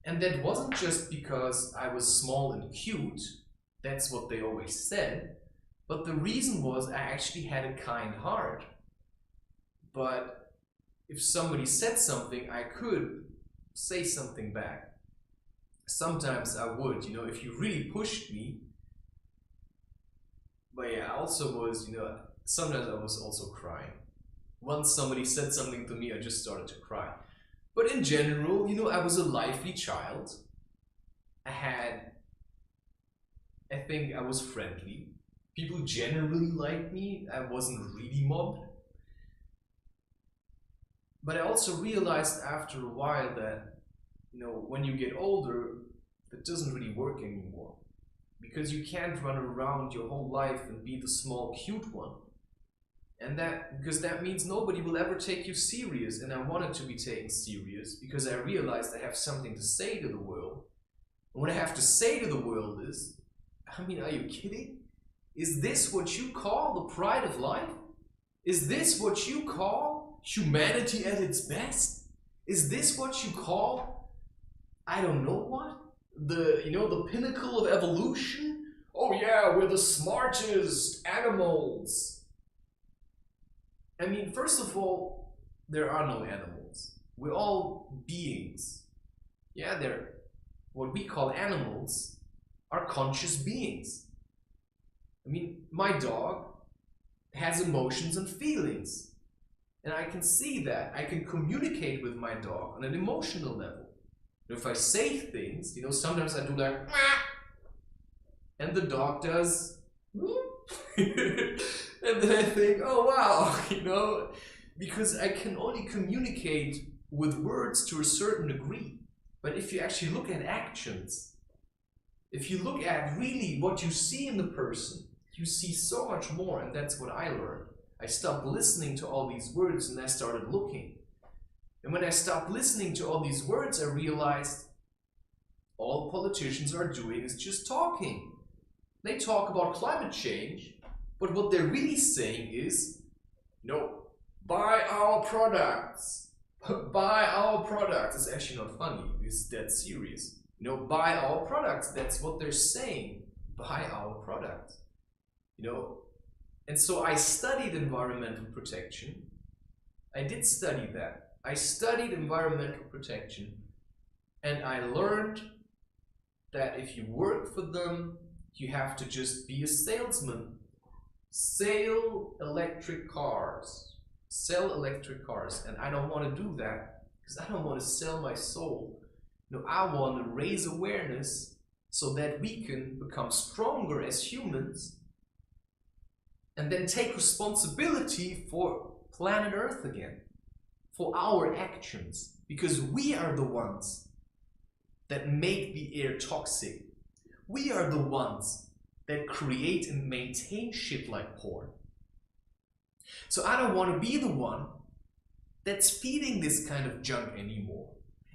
And that wasn't just because I was small and cute. That's what they always said. But the reason was I actually had a kind heart. But if somebody said something, I could say something back. Sometimes I would, if you really pushed me. But yeah, I also was, sometimes I was also crying. Once somebody said something to me, I just started to cry. But in general, I was a lively child. I think I was friendly. People generally liked me. I wasn't really mobbed. But I also realized after a while that, when you get older, that doesn't really work anymore. Because you can't run around your whole life and be the small, cute one. And because that means nobody will ever take you serious. And I wanted to be taken serious because I realized I have something to say to the world. And what I have to say to the world is, are you kidding? Is this what you call the pride of life? Is this what you call humanity at its best? Is this what you call, I don't know what? The pinnacle of evolution? Oh yeah, we're the smartest animals. First of all, there are no animals. We're all beings. Yeah, what we call animals are conscious beings. My dog has emotions and feelings. And I can see that. I can communicate with my dog on an emotional level. If I say things, sometimes I do like, and the dog does, and then I think, oh wow, because I can only communicate with words to a certain degree. But if you actually look at actions, if you look at really what you see in the person, you see so much more, and that's what I learned. I stopped listening to all these words and I started looking. And when I stopped listening to all these words, I realized all politicians are doing is just talking. They talk about climate change, but what they're really saying is, no, buy our products. Buy our products. It's actually not funny, it's dead serious. Buy our products. That's what they're saying. Buy our products. And so I studied environmental protection. I did study that. I studied environmental protection, and I learned that if you work for them, you have to just be a salesman. Sell electric cars. Sell electric cars. And I don't want to do that because I don't want to sell my soul. I want to raise awareness so that we can become stronger as humans and then take responsibility for planet Earth again, for our actions, because we are the ones that make the air toxic. We are the ones that create and maintain shit like porn. So I don't want to be the one that's feeding this kind of junk anymore.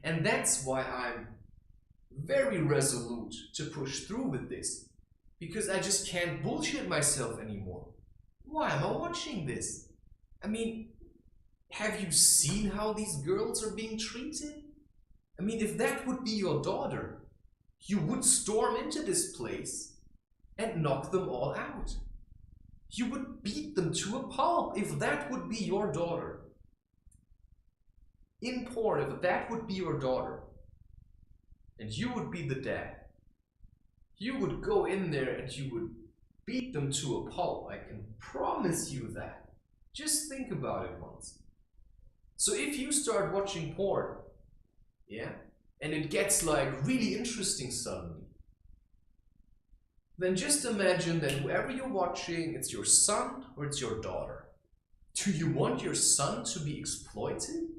And that's why I'm very resolute to push through with this, because I just can't bullshit myself anymore. Why am I watching this? Have you seen how these girls are being treated? If that would be your daughter, you would storm into this place and knock them all out. You would beat them to a pulp if that would be your daughter. In porn, if that would be your daughter, and you would be the dad, you would go in there and you would beat them to a pulp. I can promise you that. Just think about it once. So if you start watching porn, yeah, and it gets like really interesting suddenly, then just imagine that whoever you're watching, it's your son or it's your daughter. Do you want your son to be exploited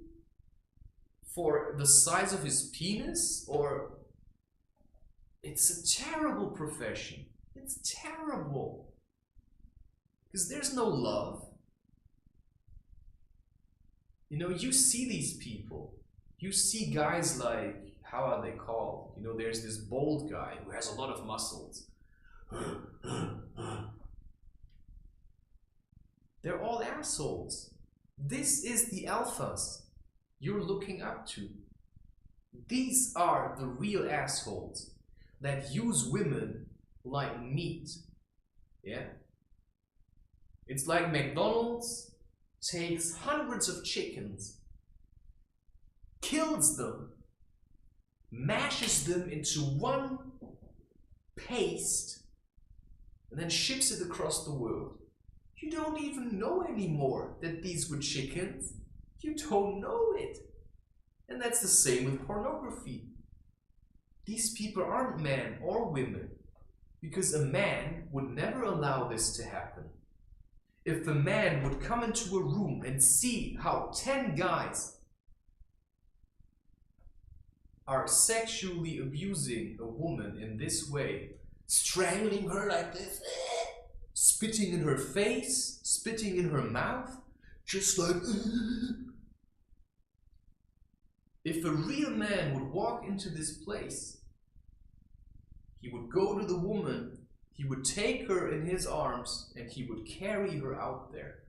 for the size of his penis? Or it's a terrible profession. It's terrible. Because there's no love. You know, you see these people. You see guys like, how are they called? You know, there's this bold guy who has a lot of muscles. They're all assholes. This is the alphas you're looking up to. These are the real assholes that use women like meat. Yeah? It's like McDonald's takes hundreds of chickens, kills them, mashes them into one paste, and then ships it across the world. You don't even know anymore that these were chickens. You don't know it. And that's the same with pornography. These people aren't men or women, because a man would never allow this to happen. If a man would come into a room and see how 10 guys are sexually abusing a woman in this way, strangling her like this, spitting in her face, spitting in her mouth, just like... If a real man would walk into this place, he would go to the woman, he would take her in his arms, and he would carry her out there.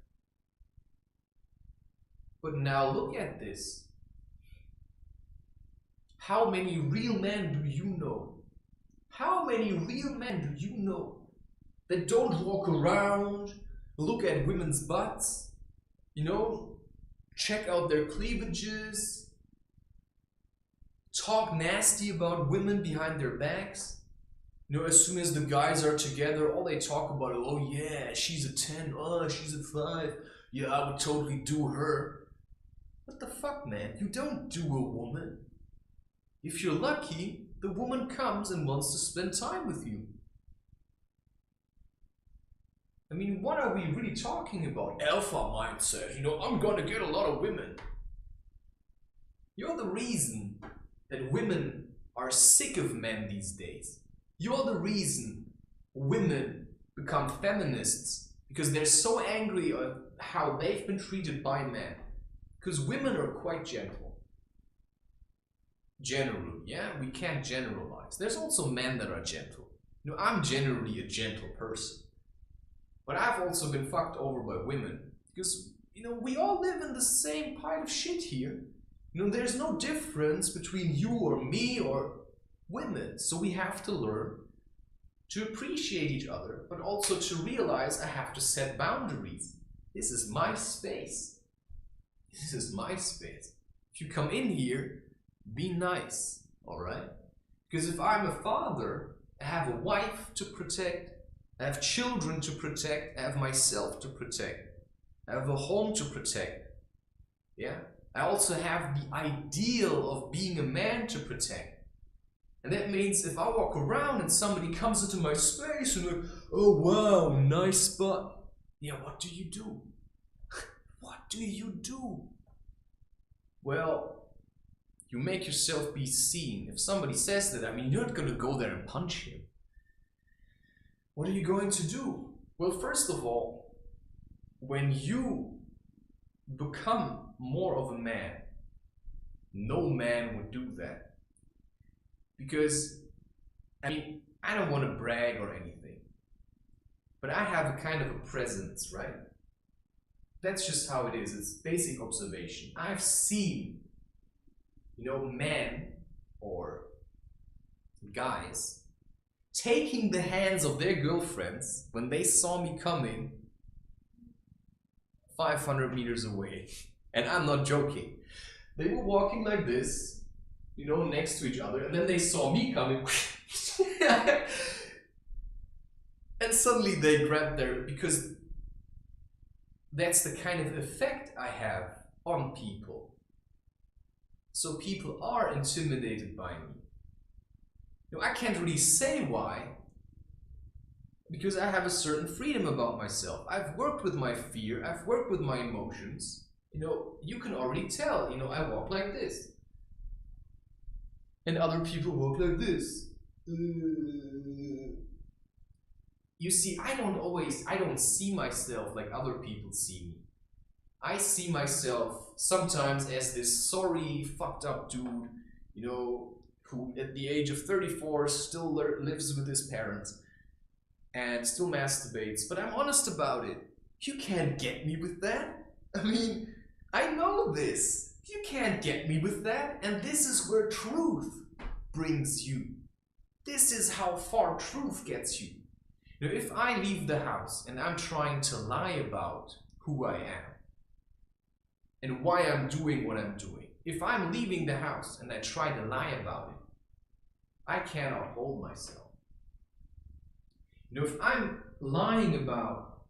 But now look at this. How many real men do you know? How many real men do you know that don't walk around, look at women's butts, you know, check out their cleavages, talk nasty about women behind their backs? You know, as soon as the guys are together, all they talk about is, oh yeah, she's a 10, oh, she's a 5, yeah, I would totally do her. What the fuck, man? You don't do a woman. If you're lucky, the woman comes and wants to spend time with you. I mean, what are we really talking about? Alpha mindset, you know, I'm gonna get a lot of women. You're the reason that women are sick of men these days. You're the reason women become feminists, because they're so angry at how they've been treated by men. Because women are quite gentle. Generally, yeah? We can't generalize. There's also men that are gentle. You know, I'm generally a gentle person. But I've also been fucked over by women. Because, you know, we all live in the same pile of shit here. You know, there's no difference between you or me or women. So we have to learn to appreciate each other, but also to realize I have to set boundaries. This is my space. This is my space. If you come in here, be nice, alright? Because if I'm a father, I have a wife to protect, I have children to protect, I have myself to protect, I have a home to protect, yeah? I also have the ideal of being a man to protect. And that means if I walk around and somebody comes into my space and like, oh wow, nice butt. Yeah, what do you do? What do you do? Well, you make yourself be seen. If somebody says that, I mean, you're not going to go there and punch him. What are you going to do? Well, first of all, when you become more of a man, no man would do that. Because, I mean, I don't want to brag or anything, but I have a kind of a presence, right? That's just how it is. It's basic observation. I've seen, you know, men or guys taking the hands of their girlfriends when they saw me coming 500 meters away. And I'm not joking. They were walking like this, you know, next to each other, and then they saw me coming. And suddenly they grabbed their, because that's the kind of effect I have on people. So people are intimidated by me. You know, I can't really say why, because I have a certain freedom about myself. I've worked with my fear, I've worked with my emotions. You know, you can already tell, you know, I walk like this. And other people walk like this. You see, I don't see myself like other people see me. I see myself sometimes as this sorry, fucked up dude, you know, who at the age of 34 still lives with his parents and still masturbates, but I'm honest about it. You can't get me with that. I mean, I know this. You can't get me with that, and this is where truth brings you. This is how far truth gets you. Now, if I leave the house and I'm trying to lie about who I am and why I'm doing what I'm doing, if I'm leaving the house and I try to lie about it, I cannot hold myself. You know, if I'm lying about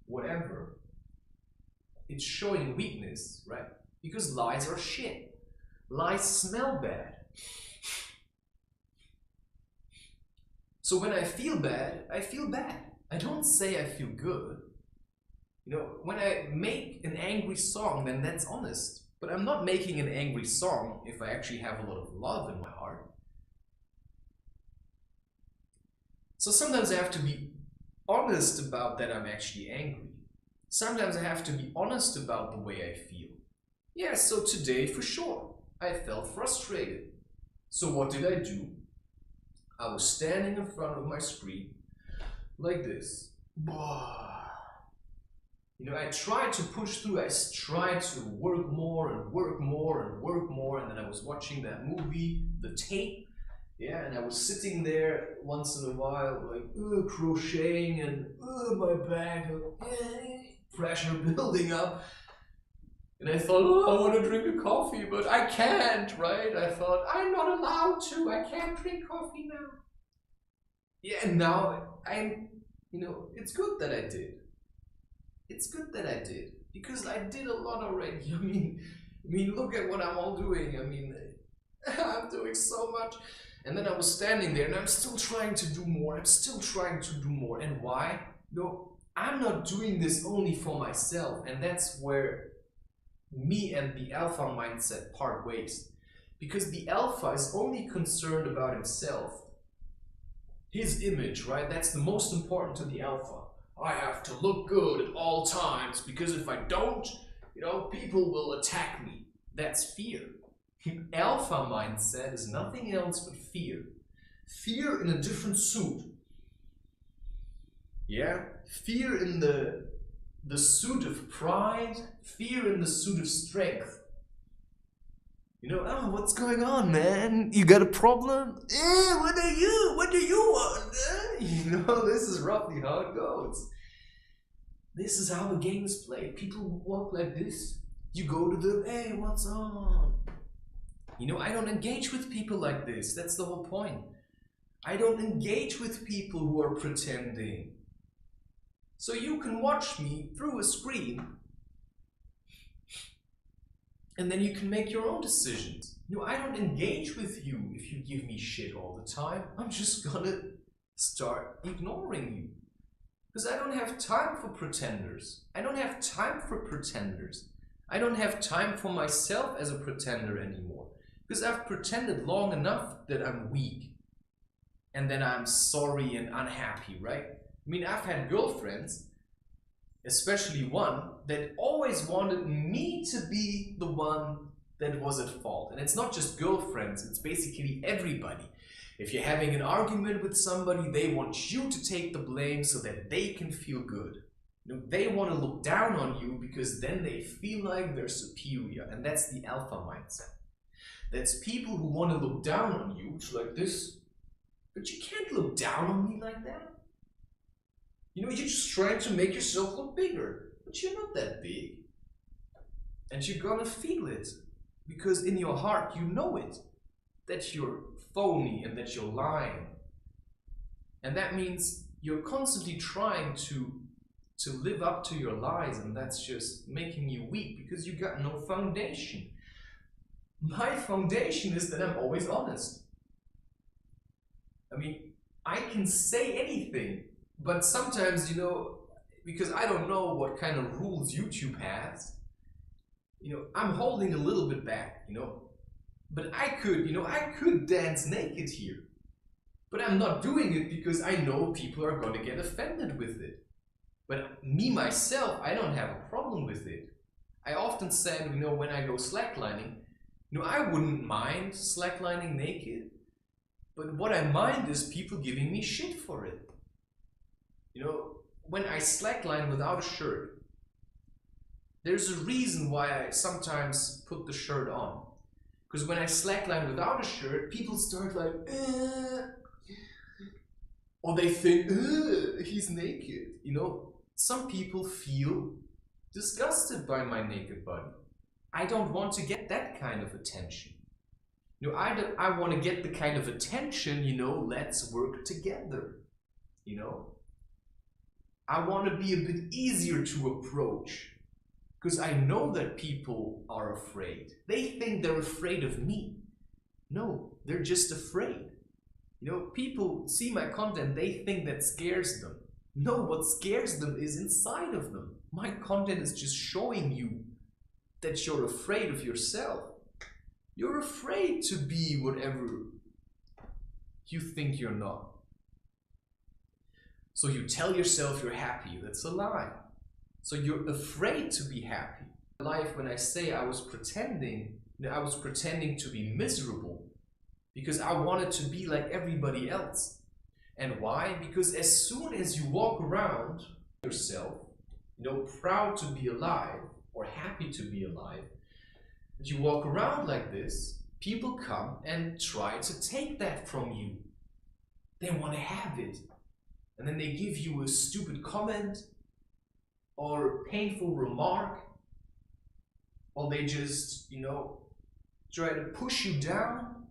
whatever, it's showing weakness, right? Because lies are shit. Lies smell bad. So when I feel bad, I feel bad. I don't say I feel good. You know, when I make an angry song, then that's honest. But I'm not making an angry song if I actually have a lot of love in my heart. So sometimes I have to be honest about that I'm actually angry. Sometimes I have to be honest about the way I feel. Yeah, so today for sure, I felt frustrated. So what did I do? I was standing in front of my screen like this. You know, I tried to push through, I tried to work more and work more and work more, and then I was watching that movie, The Tape, yeah, and I was sitting there once in a while, like, crocheting, and my back, pressure building up. And I thought, oh, I want to drink a coffee, but I can't, right? I thought, I'm not allowed to, I can't drink coffee now. Yeah, and now you know, it's good that I did. It's good that I did, because I did a lot already. I mean, look at what I'm all doing. I mean, I'm doing so much. And then I was standing there and I'm still trying to do more. I'm still trying to do more. And why? No, I'm not doing this only for myself. And that's where me and the alpha mindset part ways. Because the alpha is only concerned about himself. His image, right? That's the most important to the alpha. I have to look good at all times, because if I don't, you know, people will attack me. That's fear. Alpha mindset is nothing else but fear. Fear in a different suit. Yeah? Fear in the suit of pride, fear in the suit of strength. You know, oh, what's going on, man? You got a problem? What do you want? You know, this is roughly how it goes. This is how the game is played. People walk like this. You go to them, hey, what's on? You know, I don't engage with people like this. That's the whole point. I don't engage with people who are pretending. So you can watch me through a screen, and then you can make your own decisions. You know, I don't engage with you if you give me shit all the time. I'm just gonna start ignoring you. Because I don't have time for pretenders. I don't have time for pretenders. I don't have time for myself as a pretender anymore. Because I've pretended long enough that I'm weak. And then I'm sorry and unhappy, right? I mean, I've had girlfriends, especially one, that always wanted me to be the one that was at fault. And it's not just girlfriends, it's basically everybody. If you're having an argument with somebody, they want you to take the blame so that they can feel good. You know, they want to look down on you because then they feel like they're superior. And that's the alpha mindset. That's people who want to look down on you like this. But you can't look down on me like that. You know, you're just trying to make yourself look bigger. But you're not that big. And you're gonna feel it. Because in your heart, you know it. That you're phony and that you're lying. And that means you're constantly trying to live up to your lies, and that's just making you weak because you got no foundation. My foundation is that I'm always honest. I mean, I can say anything, but sometimes, you know, because I don't know what kind of rules YouTube has, you know, I'm holding a little bit back, you know, but I could dance naked here, but I'm not doing it because I know people are gonna get offended with it. But me, myself, I don't have a problem with it. I often said, you know, when I go slacklining, you know, I wouldn't mind slacklining naked, but what I mind is people giving me shit for it. You know, when I slackline without a shirt, there's a reason why I sometimes put the shirt on. Because when I slackline without a shirt, people start like, or they think, he's naked. You know, some people feel disgusted by my naked body. I don't want to get that kind of attention. You know, I want to get the kind of attention, you know, let's work together. You know, I want to be a bit easier to approach. Because I know that people are afraid. They think they're afraid of me. No, they're just afraid. You know, people see my content, they think that scares them. No, what scares them is inside of them. My content is just showing you that you're afraid of yourself. You're afraid to be whatever you think you're not. So you tell yourself you're happy. That's a lie. So you're afraid to be happy. In life, when I say I was pretending to be miserable because I wanted to be like everybody else. And why? Because as soon as you walk around yourself, you know, proud to be alive or happy to be alive, you walk around like this, people come and try to take that from you. They want to have it. And then they give you a stupid comment or painful remark, or they just, you know, try to push you down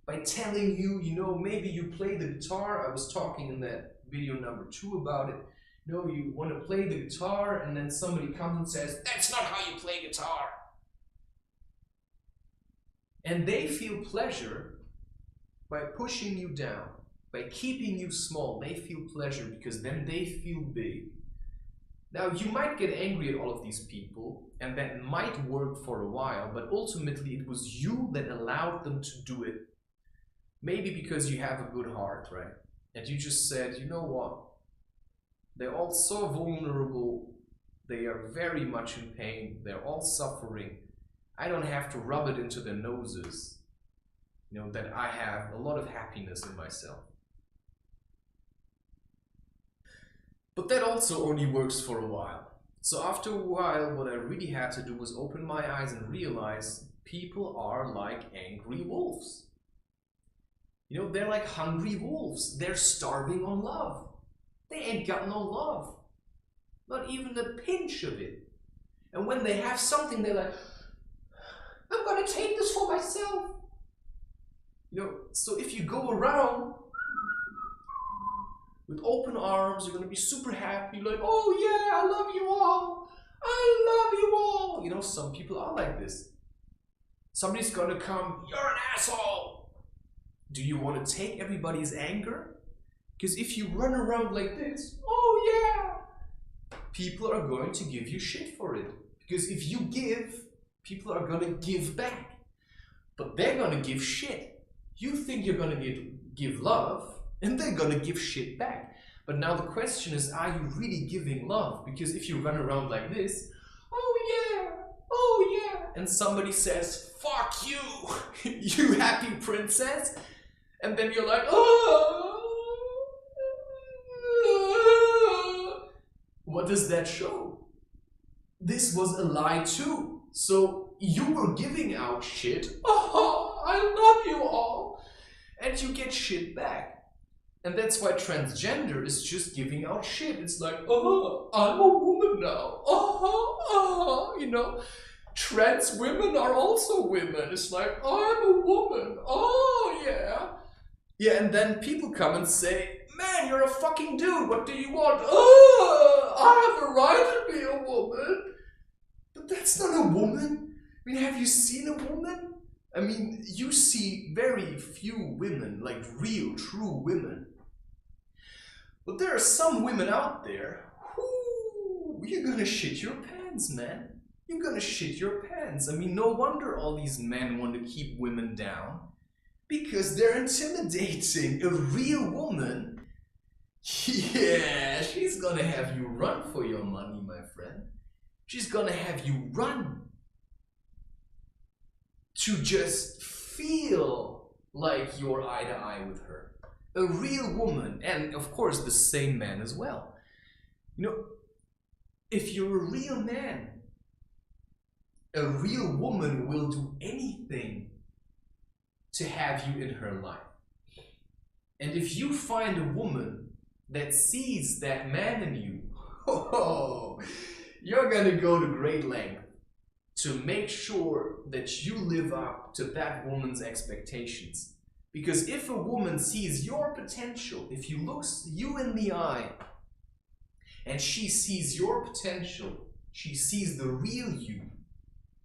by telling you, you know, maybe you play the guitar. I was talking in that video number 2 about it. You know, you want to play the guitar and then somebody comes and says, that's not how you play guitar. And they feel pleasure by pushing you down, by keeping you small. They feel pleasure because then they feel big. Now, you might get angry at all of these people, and that might work for a while, but ultimately it was you that allowed them to do it. Maybe because you have a good heart, right? And you just said, you know what? They're all so vulnerable. They are very much in pain. They're all suffering. I don't have to rub it into their noses, you know, that I have a lot of happiness in myself. But that also only works for a while. So after a while, what I really had to do was open my eyes and realize people are like angry wolves. You know, they're like hungry wolves. They're starving on love. They ain't got no love. Not even a pinch of it. And when they have something, they're like, I'm gonna take this for myself. You know, so if you go around with open arms, you're gonna be super happy, like, oh yeah, I love you all. I love you all. You know, some people are like this. Somebody's gonna come, you're an asshole. Do you want to take everybody's anger? Because if you run around like this, oh yeah, people are going to give you shit for it. Because if you give, people are gonna give back. But they're gonna give shit. You think you're gonna give love, and they're gonna give shit back. But now the question is, are you really giving love? Because if you run around like this, oh yeah, and somebody says, fuck you, you happy princess, and then you're like, oh, what does that show? This was a lie too. So you were giving out shit, oh, I love you all, and you get shit back. And that's why transgender is just giving out shit. It's like, oh, I'm a woman now. You know, trans women are also women. It's like, I'm a woman. Oh, yeah. Yeah, and then people come and say, man, you're a fucking dude. What do you want? Oh, I have a right to be a woman. But that's not a woman. I mean, have you seen a woman? I mean, you see very few women, like real, true women. But there are some women out there who you're gonna shit your pants, man. You're gonna shit your pants. I mean, no wonder all these men want to keep women down. Because they're intimidating. A real woman, yeah, she's gonna have you run for your money, my friend. She's gonna have you run to just feel like you're eye to eye with her. A real woman, and of course the same man as well. You know, if you're a real man, a real woman will do anything to have you in her life. And if you find a woman that sees that man in you, oh, you're gonna go to great length to make sure that you live up to that woman's expectations. Because if a woman sees your potential, if you look you in the eye and she sees your potential, she sees the real you,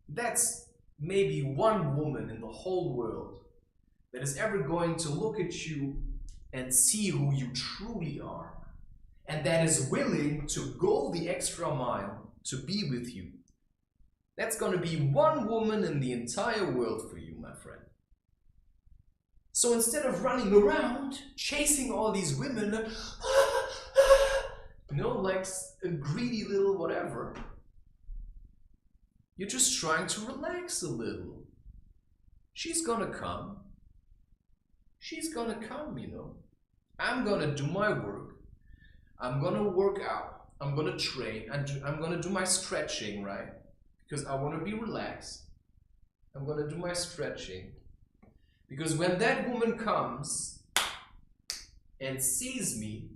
that's maybe one woman in the whole world that is ever going to look at you and see who you truly are, and that is willing to go the extra mile to be with you. That's going to be one woman in the entire world for you, my friend. So instead of running around chasing all these women, you know, like a greedy little whatever, you're just trying to relax a little. She's gonna come. She's gonna come, you know. I'm gonna do my work. I'm gonna work out. I'm gonna train. I'm gonna do my stretching, right? Because I want to be relaxed. I'm gonna do my stretching. Because when that woman comes and sees me,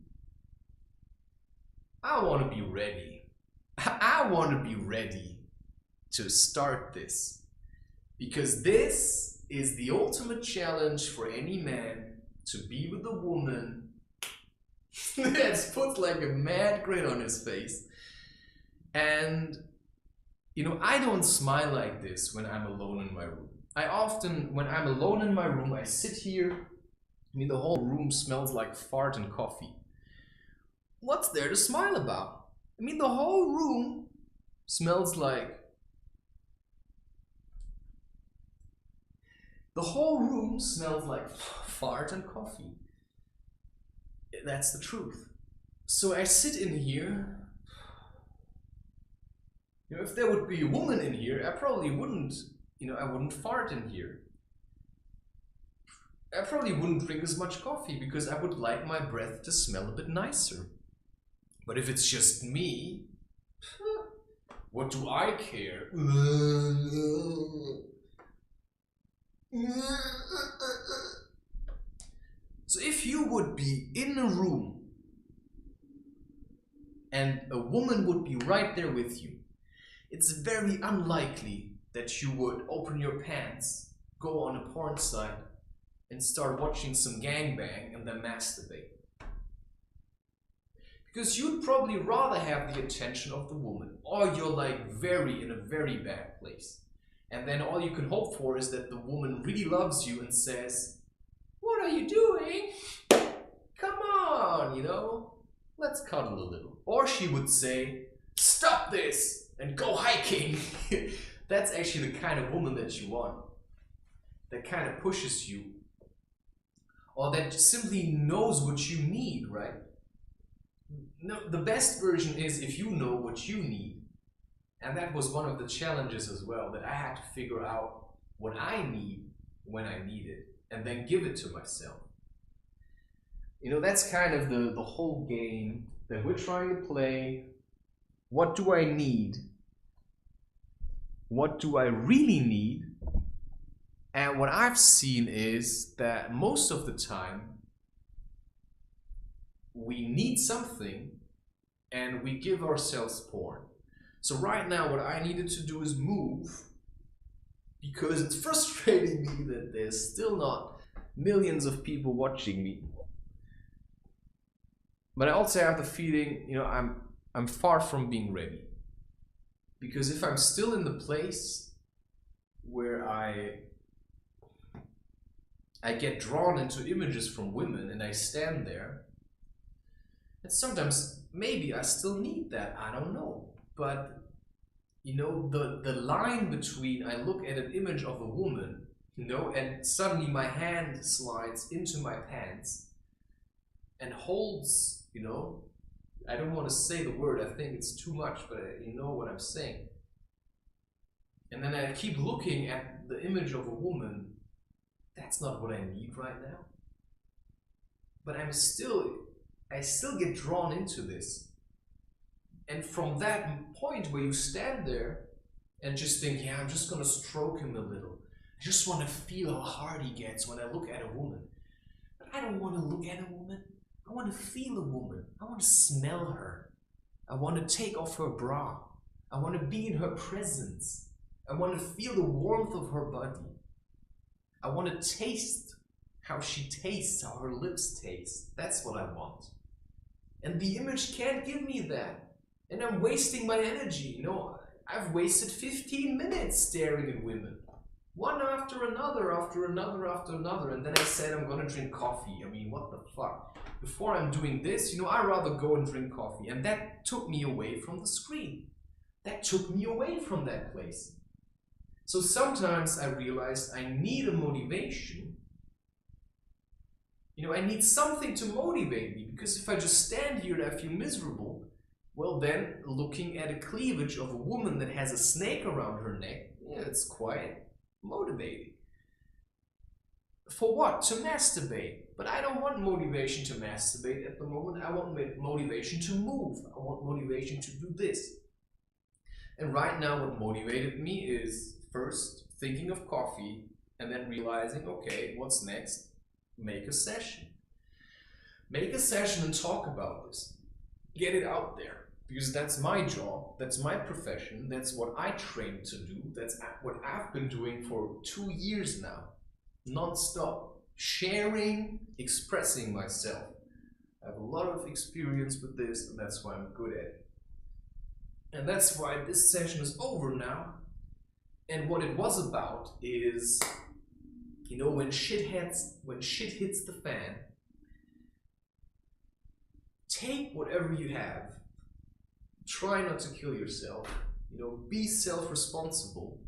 I want to be ready. I want to be ready to start this. Because this is the ultimate challenge for any man, to be with a woman that's put like a mad grin on his face. And, you know, I don't smile like this when I'm alone in my room. I often, when I'm alone in my room, I sit here. I mean, the whole room smells like fart and coffee. What's there to smile about? I mean, the whole room smells like... The whole room smells like fart and coffee. That's the truth. So I sit in here. You know, if there would be a woman in here, I probably wouldn't, you know, I wouldn't fart in here. I probably wouldn't drink as much coffee because I would like my breath to smell a bit nicer. But if it's just me, what do I care? So if you would be in a room and a woman would be right there with you, it's very unlikely that you would open your pants, go on a porn site, and start watching some gangbang and then masturbate. Because you'd probably rather have the attention of the woman, or you're like in a very bad place. And then all you can hope for is that the woman really loves you and says, "What are you doing? Come on, you know, let's cuddle a little." Or she would say, "Stop this and go hiking." That's actually the kind of woman that you want. That kind of pushes you. Or that simply knows what you need, right? No, the best version is if you know what you need. And that was one of the challenges as well, that I had to figure out what I need when I need it, and then give it to myself. You know, that's kind of the whole game that we're trying to play. What do I need? What do I really need? And what I've seen is that most of the time, we need something and we give ourselves porn. So right now what I needed to do is move, because it's frustrating me that there's still not millions of people watching me. But I also have the feeling, you know, I'm far from being ready. Because if I'm still in the place where I get drawn into images from women and I stand there And sometimes maybe I still need that, I don't know. But you know, the line between I look at an image of a woman, you know, and suddenly my hand slides into my pants and holds, you know, I don't want to say the word, I think it's too much, but you know what I'm saying. And then I keep looking at the image of a woman. That's not what I need right now. But I still get drawn into this. And from that point where you stand there and just think, yeah, I'm just gonna stroke him a little. I just want to feel how hard he gets when I look at a woman. But I don't want to look at a woman. I want to feel a woman. I want to smell her. I want to take off her bra. I want to be in her presence. I want to feel the warmth of her body. I want to taste how she tastes, how her lips taste. That's what I want. And the image can't give me that. And I'm wasting my energy. You know, I've wasted 15 minutes staring at women. One after another, after another, after another. And then I said I'm gonna drink coffee. I mean, what the fuck? Before I'm doing this, you know, I'd rather go and drink coffee. And that took me away from the screen. That took me away from that place. So sometimes I realized I need a motivation. You know, I need something to motivate me, because if I just stand here and I feel miserable, well then, looking at a cleavage of a woman that has a snake around her neck, yeah, it's quite motivating. For what? To masturbate. But I don't want motivation to masturbate at the moment. I want motivation to move. I want motivation to do this. And right now what motivated me is first thinking of coffee and then realizing, okay, what's next? Make a session. Make a session and talk about this. Get it out there, because that's my job, that's my profession, that's what I trained to do, that's what I've been doing for 2 years now, non-stop, sharing, expressing myself. I have a lot of experience with this, and that's why I'm good at it. And that's why this session is over now. And what it was about is, you know, when shit hits the fan, take whatever you have, try not to kill yourself, you know, be self-responsible,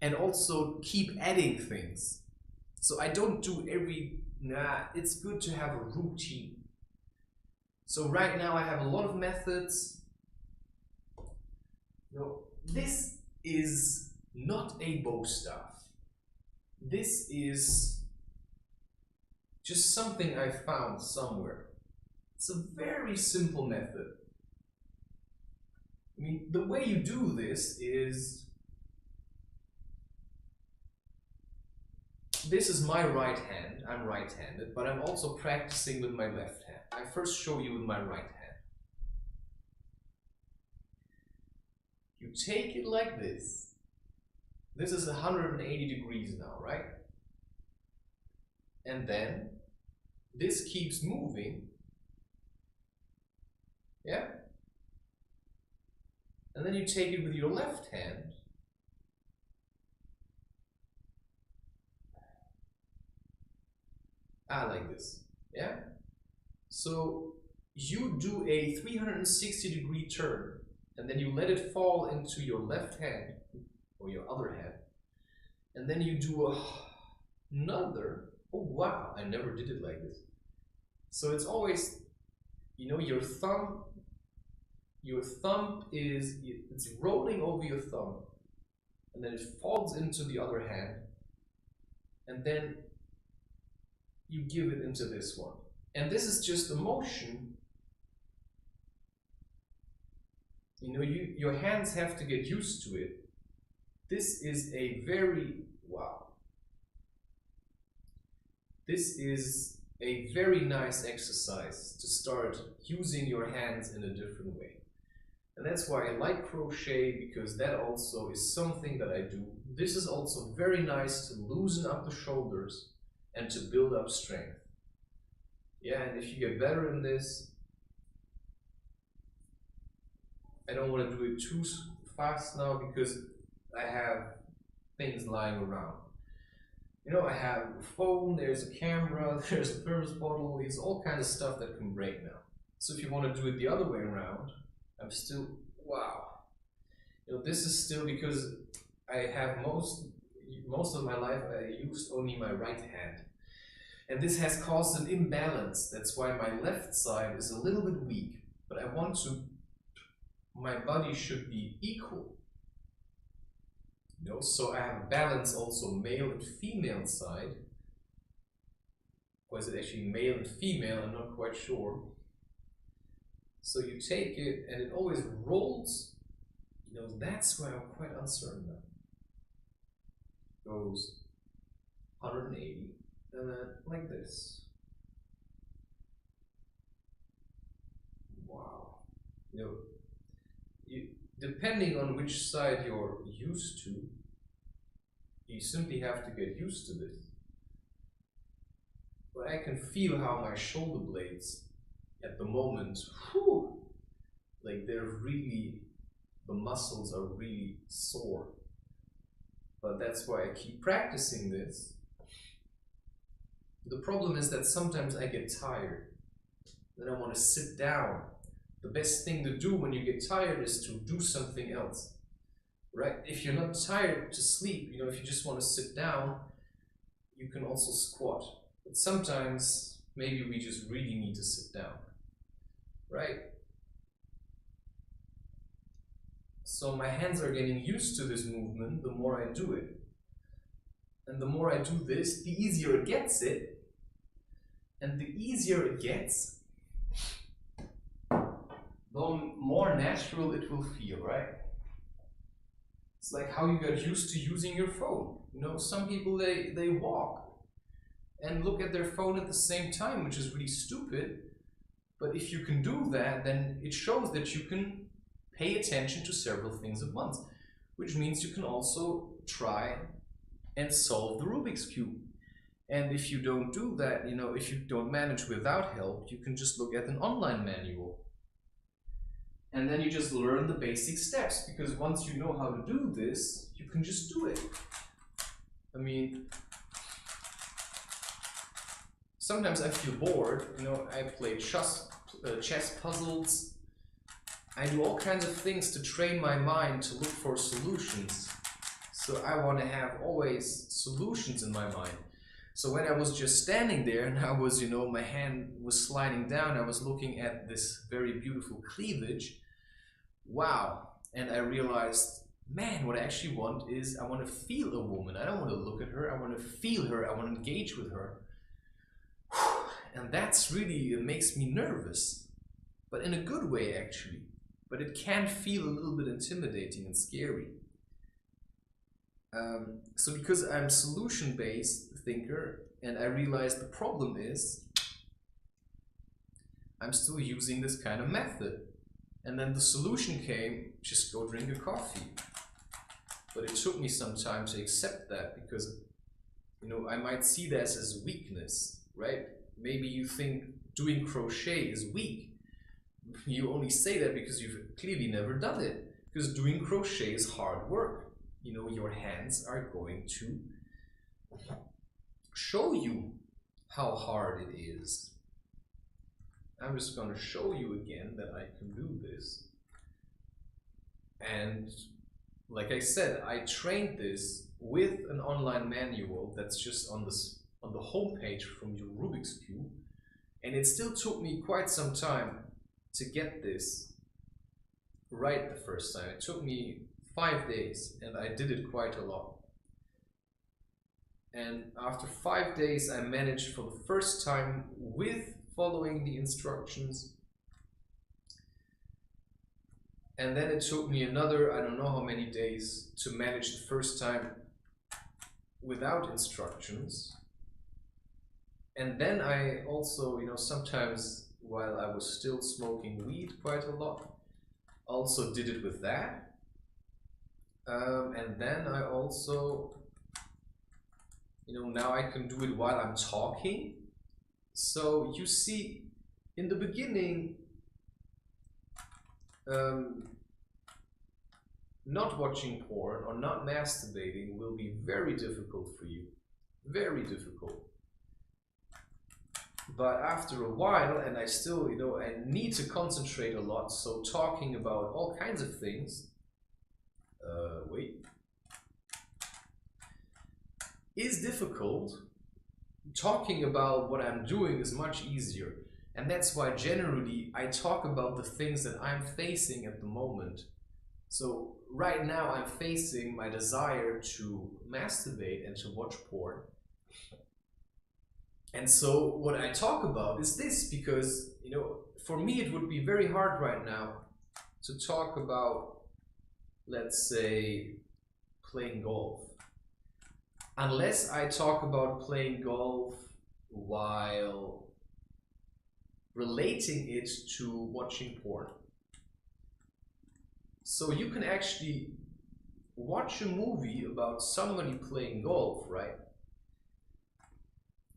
and also keep adding things. So I don't do it's good to have a routine. So right now I have a lot of methods. You know, this is not a bow staff. This is just something I found somewhere. It's a very simple method. I mean, the way you do this is, this is my right hand. I'm right-handed, but I'm also practicing with my left hand. I first show you with my right hand. You take it like this. This is 180 degrees now, right? And then this keeps moving. Yeah? And then you take it with your left hand. Like this. Yeah? So you do a 360 degree turn, and then you let it fall into your left hand, or your other hand, and then you do another, oh wow, I never did it like this. So it's always, you know, your thumb is, it's rolling over your thumb, and then it falls into the other hand, and then you give it into this one. And this is just a motion. You know, your hands have to get used to it. This is a very, wow. This is a very nice exercise to start using your hands in a different way. And that's why I like crochet, because that also is something that I do. This is also very nice to loosen up the shoulders and to build up strength. Yeah, and if you get better in this, I don't want to do it too fast now because I have things lying around. You know, I have a phone, there's a camera, there's a thermos bottle, there's all kinds of stuff that can break now. So if you want to do it the other way around, I'm still, wow. You know, this is still because I have most of my life I used only my right hand. And this has caused an imbalance. That's why my left side is a little bit weak. But I want to, my body should be equal. You know, so I have a balance also male and female side. Or is it actually male and female? I'm not quite sure. So you take it and it always rolls. You know, that's where I'm quite uncertain now. Goes 180 and then like this. Wow. You know, depending on which side you're used to, you simply have to get used to this. But I can feel how my shoulder blades at the moment, whew, like they're really, the muscles are really sore. But that's why I keep practicing this. The problem is that sometimes I get tired. Then I want to sit down. The best thing to do when you get tired is to do something else. Right? If you're not tired to sleep, you know, if you just want to sit down, you can also squat. But sometimes maybe we just really need to sit down. Right? So my hands are getting used to this movement the more I do it. And the more I do this, the easier it gets it. And the easier it gets, the more natural it will feel, right? It's like how you got used to using your phone. You know, some people, they walk and look at their phone at the same time, which is really stupid. But if you can do that, then it shows that you can pay attention to several things at once, which means you can also try and solve the Rubik's Cube. And if you don't do that, you know, if you don't manage without help, you can just look at an online manual. And then you just learn the basic steps, because once you know how to do this, you can just do it. I mean, sometimes I feel bored, you know, I play chess puzzles. I do all kinds of things to train my mind to look for solutions. So I want to have always solutions in my mind. So when I was just standing there and I was, you know, my hand was sliding down, I was looking at this very beautiful cleavage. Wow. And I realized, man, what I actually want is I want to feel a woman. I don't want to look at her. I want to feel her. I want to engage with her. And that's really, it makes me nervous, but in a good way actually. But it can feel a little bit intimidating and scary. So because I'm solution-based thinker, and I realized the problem is I'm still using this kind of method. And then the solution came, just go drink a coffee. But it took me some time to accept that, because, you know, I might see this as weakness, right? Maybe you think doing crochet is weak. You only say that because you've clearly never done it. Because doing crochet is hard work. You know, your hands are going to show you how hard it is. I'm just going to show you again that I can do this. And like I said, I trained this with an online manual that's just on the homepage from your Rubik's Cube. And it still took me quite some time to get this right the first time. It took me 5 days, and I did it quite a lot. And after 5 days, I managed for the first time with following the instructions. And then it took me another, I don't know how many days to manage the first time without instructions. And then I also, you know, sometimes while I was still smoking weed quite a lot, also did it with that. And then I also, you know, now I can do it while I'm talking. So you see, in the beginning, not watching porn or not masturbating will be very difficult for you. very difficult. But after a while, and I still, you know, I need to concentrate a lot, so talking about all kinds of things, is difficult. Talking about what I'm doing is much easier. And that's why generally I talk about the things that I'm facing at the moment. So right now I'm facing my desire to masturbate and to watch porn. And so what I talk about is this, because, you know, for me it would be very hard right now to talk about, let's say, playing golf. Unless I talk about playing golf while relating it to watching porn. So you can actually watch a movie about somebody playing golf, right?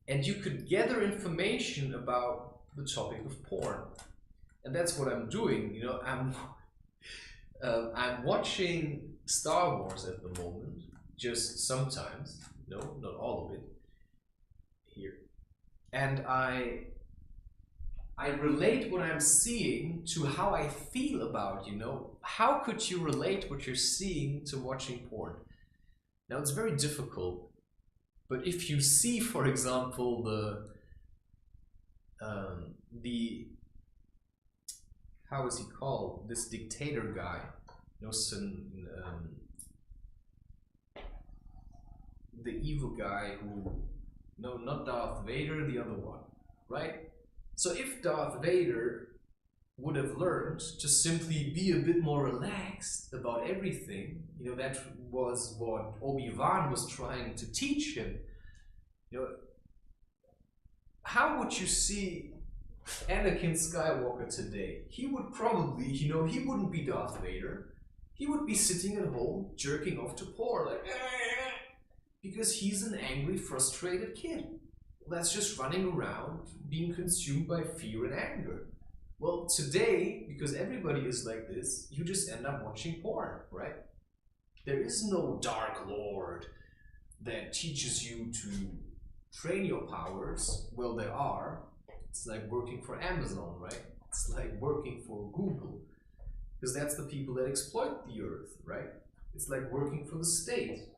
And you could gather information about the topic of porn. And that's what I'm doing. You know, I'm watching Star Wars at the moment, just sometimes, no, not all of it, here. And I relate what I'm seeing to how I feel about, you know, how could you relate what you're seeing to watching porn? Now it's very difficult, but if you see, for example, the how is he called? This dictator guy, you know, the evil guy who, no, not Darth Vader, the other one, right? So if Darth Vader would have learned to simply be a bit more relaxed about everything, you know, that was what Obi-Wan was trying to teach him. You know, how would you see Anakin Skywalker today? He would probably, you know, he wouldn't be Darth Vader. He would be sitting at home jerking off to porn, like, because he's an angry, frustrated kid that's just running around being consumed by fear and anger. Well, today, because everybody is like this, you just end up watching porn, right? There is no Dark Lord that teaches you to train your powers. Well, there are. It's like working for Amazon, right? It's like working for Google, because that's the people that exploit the earth, right? It's like working for the state.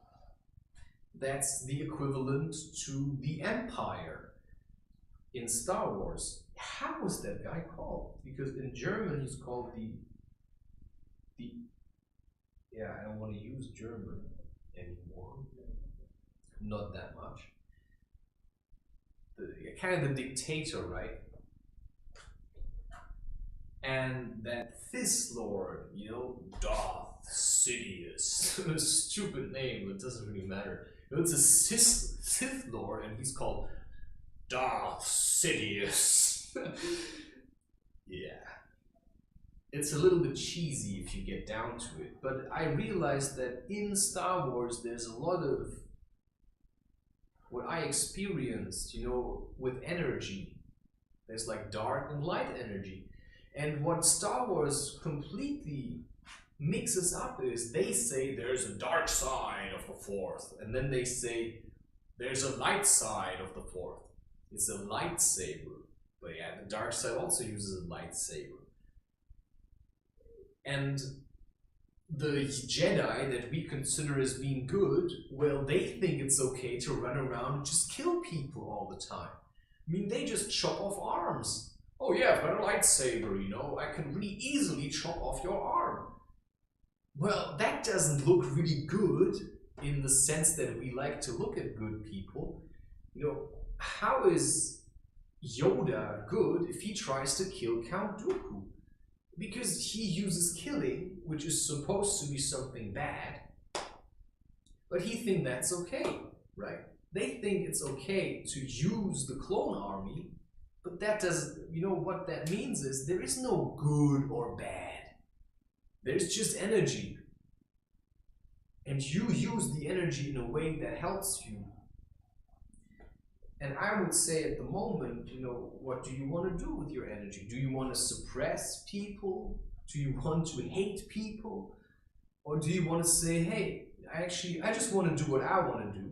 That's the equivalent to the Empire in Star Wars. How was that guy called? Because in German he's called the yeah, I don't want to use German anymore. Not that much. Kind of the dictator, right? And that This Lord, you know, Darth Sidious, stupid name, it doesn't really matter. You know, it's a Sith Lord, and he's called Darth Sidious. Yeah. It's a little bit cheesy if you get down to it, but I realized that in Star Wars there's a lot of what I experienced, you know, with energy. There's like dark and light energy. And what Star Wars completely mixes up is they say there's a dark side of the Force, and then they say there's a light side of the Force. It's a lightsaber. But yeah, the dark side also uses a lightsaber. And the Jedi that we consider as being good, well, they think it's okay to run around and just kill people all the time. I mean, they just chop off arms. Oh yeah, I've got a lightsaber, you know, I can really easily chop off your arm. Well, that doesn't look really good in the sense that we like to look at good people. You know, how is Yoda good if he tries to kill Count Dooku? Because he uses killing, which is supposed to be something bad, but he thinks that's okay, right? They think it's okay to use the clone army, but that doesn't, you know what that means is there is no good or bad. There's just energy. And you use the energy in a way that helps you. And I would say at the moment, you know, what do you want to do with your energy? Do you want to suppress people? Do you want to hate people? Or do you want to say, hey, I just want to do what I want to do.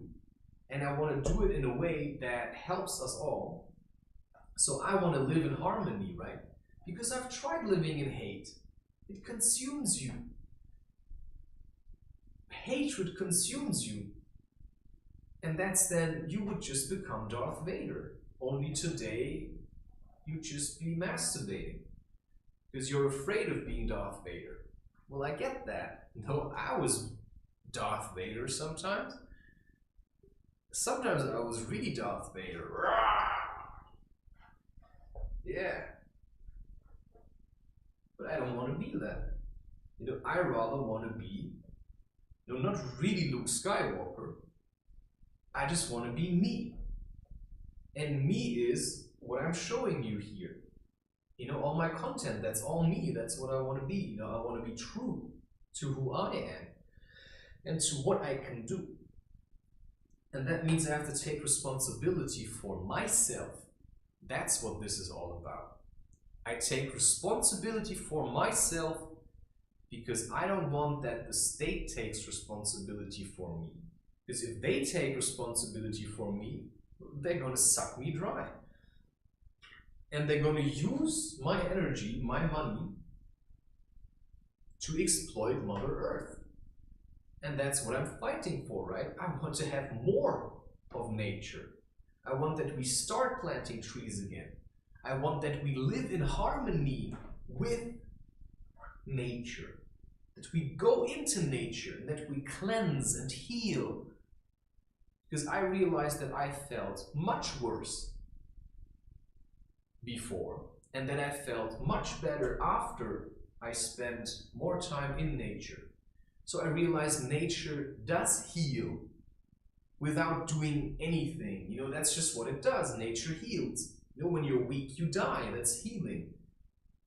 And I want to do it in a way that helps us all. So I want to live in harmony, right? Because I've tried living in hate. It consumes you. Hatred consumes you. And that's then you would just become Darth Vader. Only today, you just be masturbating. Because you're afraid of being Darth Vader. Well, I get that. No, I was Darth Vader sometimes. Sometimes I was really Darth Vader. Yeah. But I don't want to be that. You know, I rather want to be, you know, not really Luke Skywalker. I just want to be me. And me is what I'm showing you here. You know, all my content, that's all me. That's what I want to be. You know, I want to be true to who I am and to what I can do. And that means I have to take responsibility for myself. That's what this is all about. I take responsibility for myself because I don't want that the state takes responsibility for me. Because if they take responsibility for me, they're going to suck me dry. And they're going to use my energy, my money, to exploit Mother Earth. And that's what I'm fighting for, right? I want to have more of nature. I want that we start planting trees again. I want that we live in harmony with nature. That we go into nature and that we cleanse and heal. Because I realized that I felt much worse before, and that I felt much better after I spent more time in nature. So I realized nature does heal without doing anything. You know, that's just what it does. Nature heals. You know, when you're weak, you die. That's healing.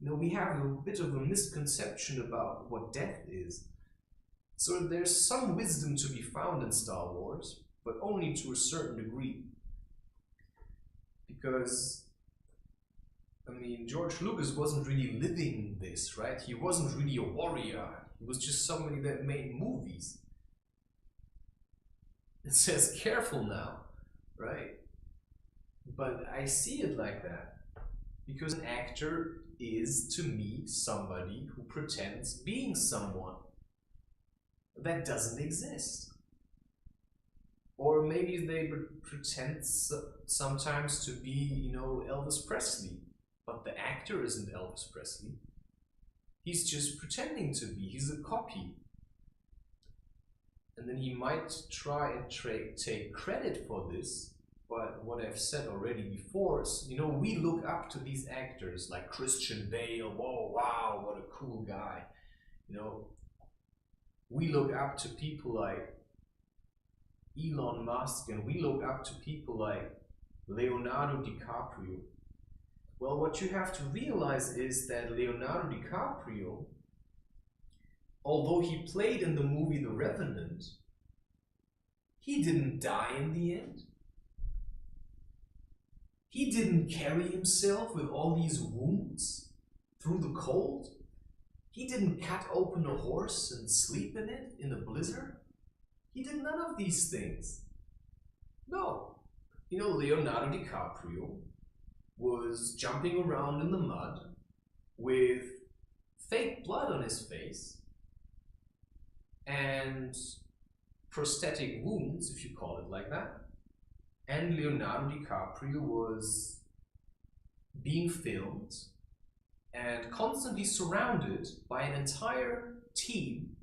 You know, we have a bit of a misconception about what death is. So there's some wisdom to be found in Star Wars, but only to a certain degree. Because, I mean, George Lucas wasn't really living this, right? He wasn't really a warrior. He was just somebody that made movies. It says careful now, right? But I see it like that. Because an actor is, to me, somebody who pretends being someone that doesn't exist. Or maybe they pretend sometimes to be, you know, Elvis Presley. But the actor isn't Elvis Presley. He's just pretending to be. He's a copy. And then he might try and take credit for this. But what I've said already before is, you know, we look up to these actors like Christian Bale. Whoa, wow, what a cool guy. You know, we look up to people like Elon Musk, and we look up to people like Leonardo DiCaprio. Well, what you have to realize is that Leonardo DiCaprio, although he played in the movie The Revenant, he didn't die in the end. He didn't carry himself with all these wounds through the cold. He didn't cut open a horse and sleep in it in a blizzard. He did none of these things. No. You know, Leonardo DiCaprio was jumping around in the mud with fake blood on his face and prosthetic wounds, if you call it like that. And Leonardo DiCaprio was being filmed and constantly surrounded by an entire team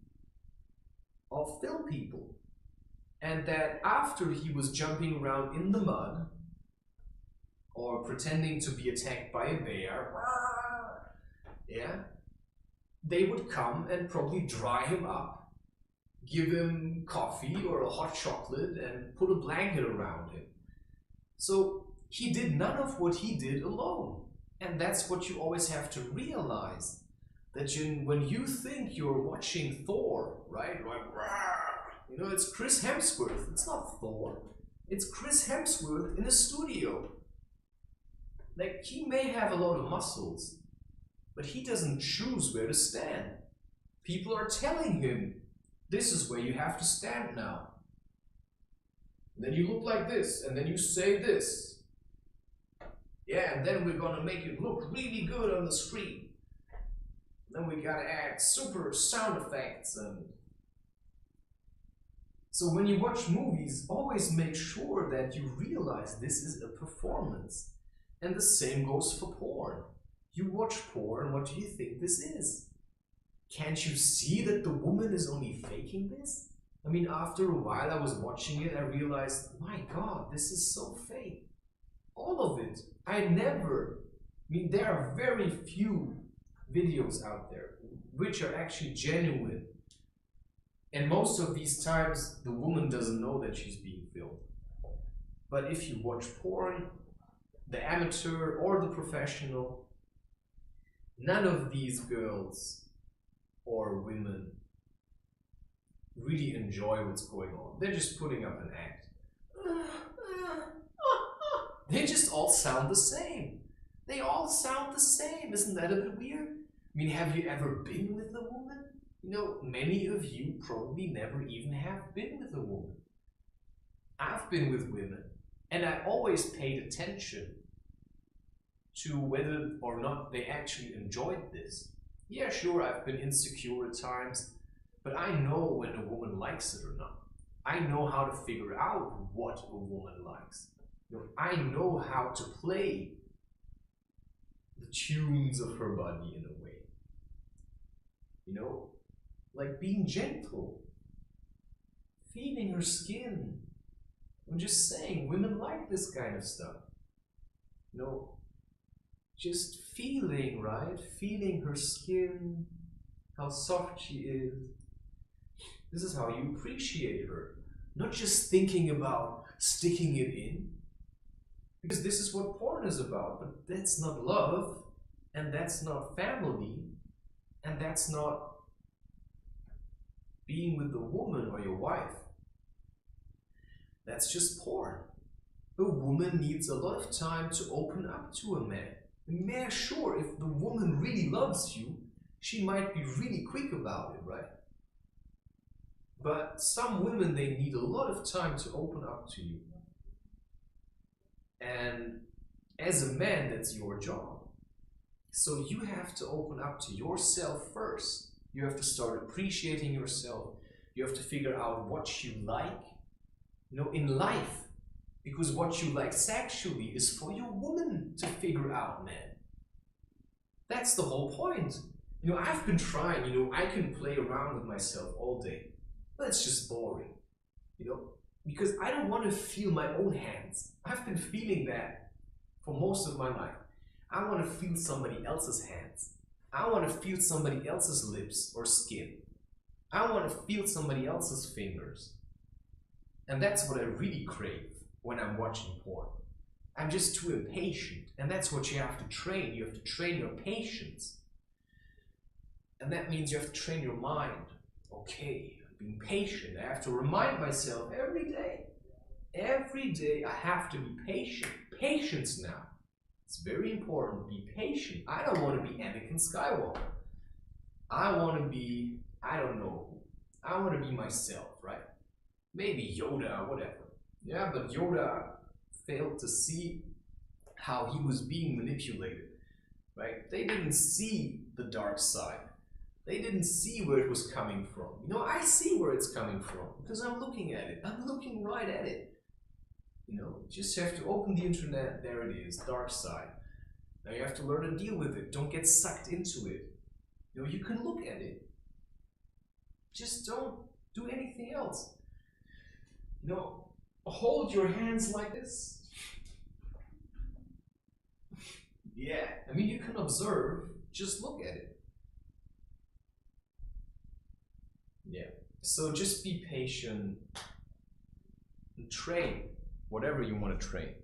of film people. And that after he was jumping around in the mud or pretending to be attacked by a bear, yeah, they would come and probably dry him up, give him coffee or a hot chocolate and put a blanket around him. So he did none of what he did alone. And that's what you always have to realize. That when you think you're watching Thor, right? Like, you know, it's Chris Hemsworth. It's not Thor. It's Chris Hemsworth in a studio. Like, he may have a lot of muscles, but he doesn't choose where to stand. People are telling him, this is where you have to stand now. And then you look like this, and then you say this. Yeah, and then we're gonna make it look really good on the screen. Then we gotta add super sound effects. And so when you watch movies, always make sure that you realize this is a performance. And the same goes for porn. You watch porn, what do you think this is? Can't you see that the woman is only faking this? I mean, after a while I was watching it, I realized, my God, this is so fake. All of it. There are very few videos out there which are actually genuine. And most of these times, the woman doesn't know that she's being filmed. But if you watch porn, the amateur or the professional, none of these girls or women really enjoy what's going on. They're just putting up an act. They just all sound the same. They all sound the same. Isn't that a bit weird? I mean, have you ever been with a woman? You know, many of you probably never even have been with a woman. I've been with women, and I always paid attention to whether or not they actually enjoyed this. Yeah, sure, I've been insecure at times, but I know when a woman likes it or not. I know how to figure out what a woman likes. You know, I know how to play the tunes of her body in a way. You know, like being gentle, feeling her skin. I'm just saying, women like this kind of stuff. You know, just feeling, right? Feeling her skin, how soft she is. This is how you appreciate her. Not just thinking about sticking it in. Because this is what porn is about. But that's not love. And that's not family. And that's not being with the woman or your wife. That's just porn. A woman needs a lot of time to open up to a man. Yeah, sure, if the woman really loves you, she might be really quick about it, right? But some women, they need a lot of time to open up to you. And as a man, that's your job. So you have to open up to yourself first. You have to start appreciating yourself. You have to figure out what you like, you know, in life. Because what you like sexually is for your woman to figure out, man. That's the whole point. You know, I've been trying, you know, I can play around with myself all day. But it's just boring, you know, because I don't want to feel my own hands. I've been feeling that for most of my life. I want to feel somebody else's hands. I want to feel somebody else's lips or skin. I want to feel somebody else's fingers. And that's what I really crave when I'm watching porn. I'm just too impatient. And that's what you have to train. You have to train your patience. And that means you have to train your mind. Okay, I'm being patient. I have to remind myself every day. Every day I have to be patient. Patience now. It's very important. Be patient. I don't want to be Anakin Skywalker. I want to be, I don't know. I want to be myself, right? Maybe Yoda, whatever. Yeah, but Yoda failed to see how he was being manipulated, right? They didn't see the dark side. They didn't see where it was coming from. You know, I see where it's coming from because I'm looking at it. I'm looking right at it. You know, just have to open the internet. There it is, dark side. Now you have to learn to deal with it. Don't get sucked into it. You know, you can look at it. Just don't do anything else. You know, hold your hands like this. Yeah, I mean, you can observe. Just look at it. Yeah, so just be patient and train whatever you want to train.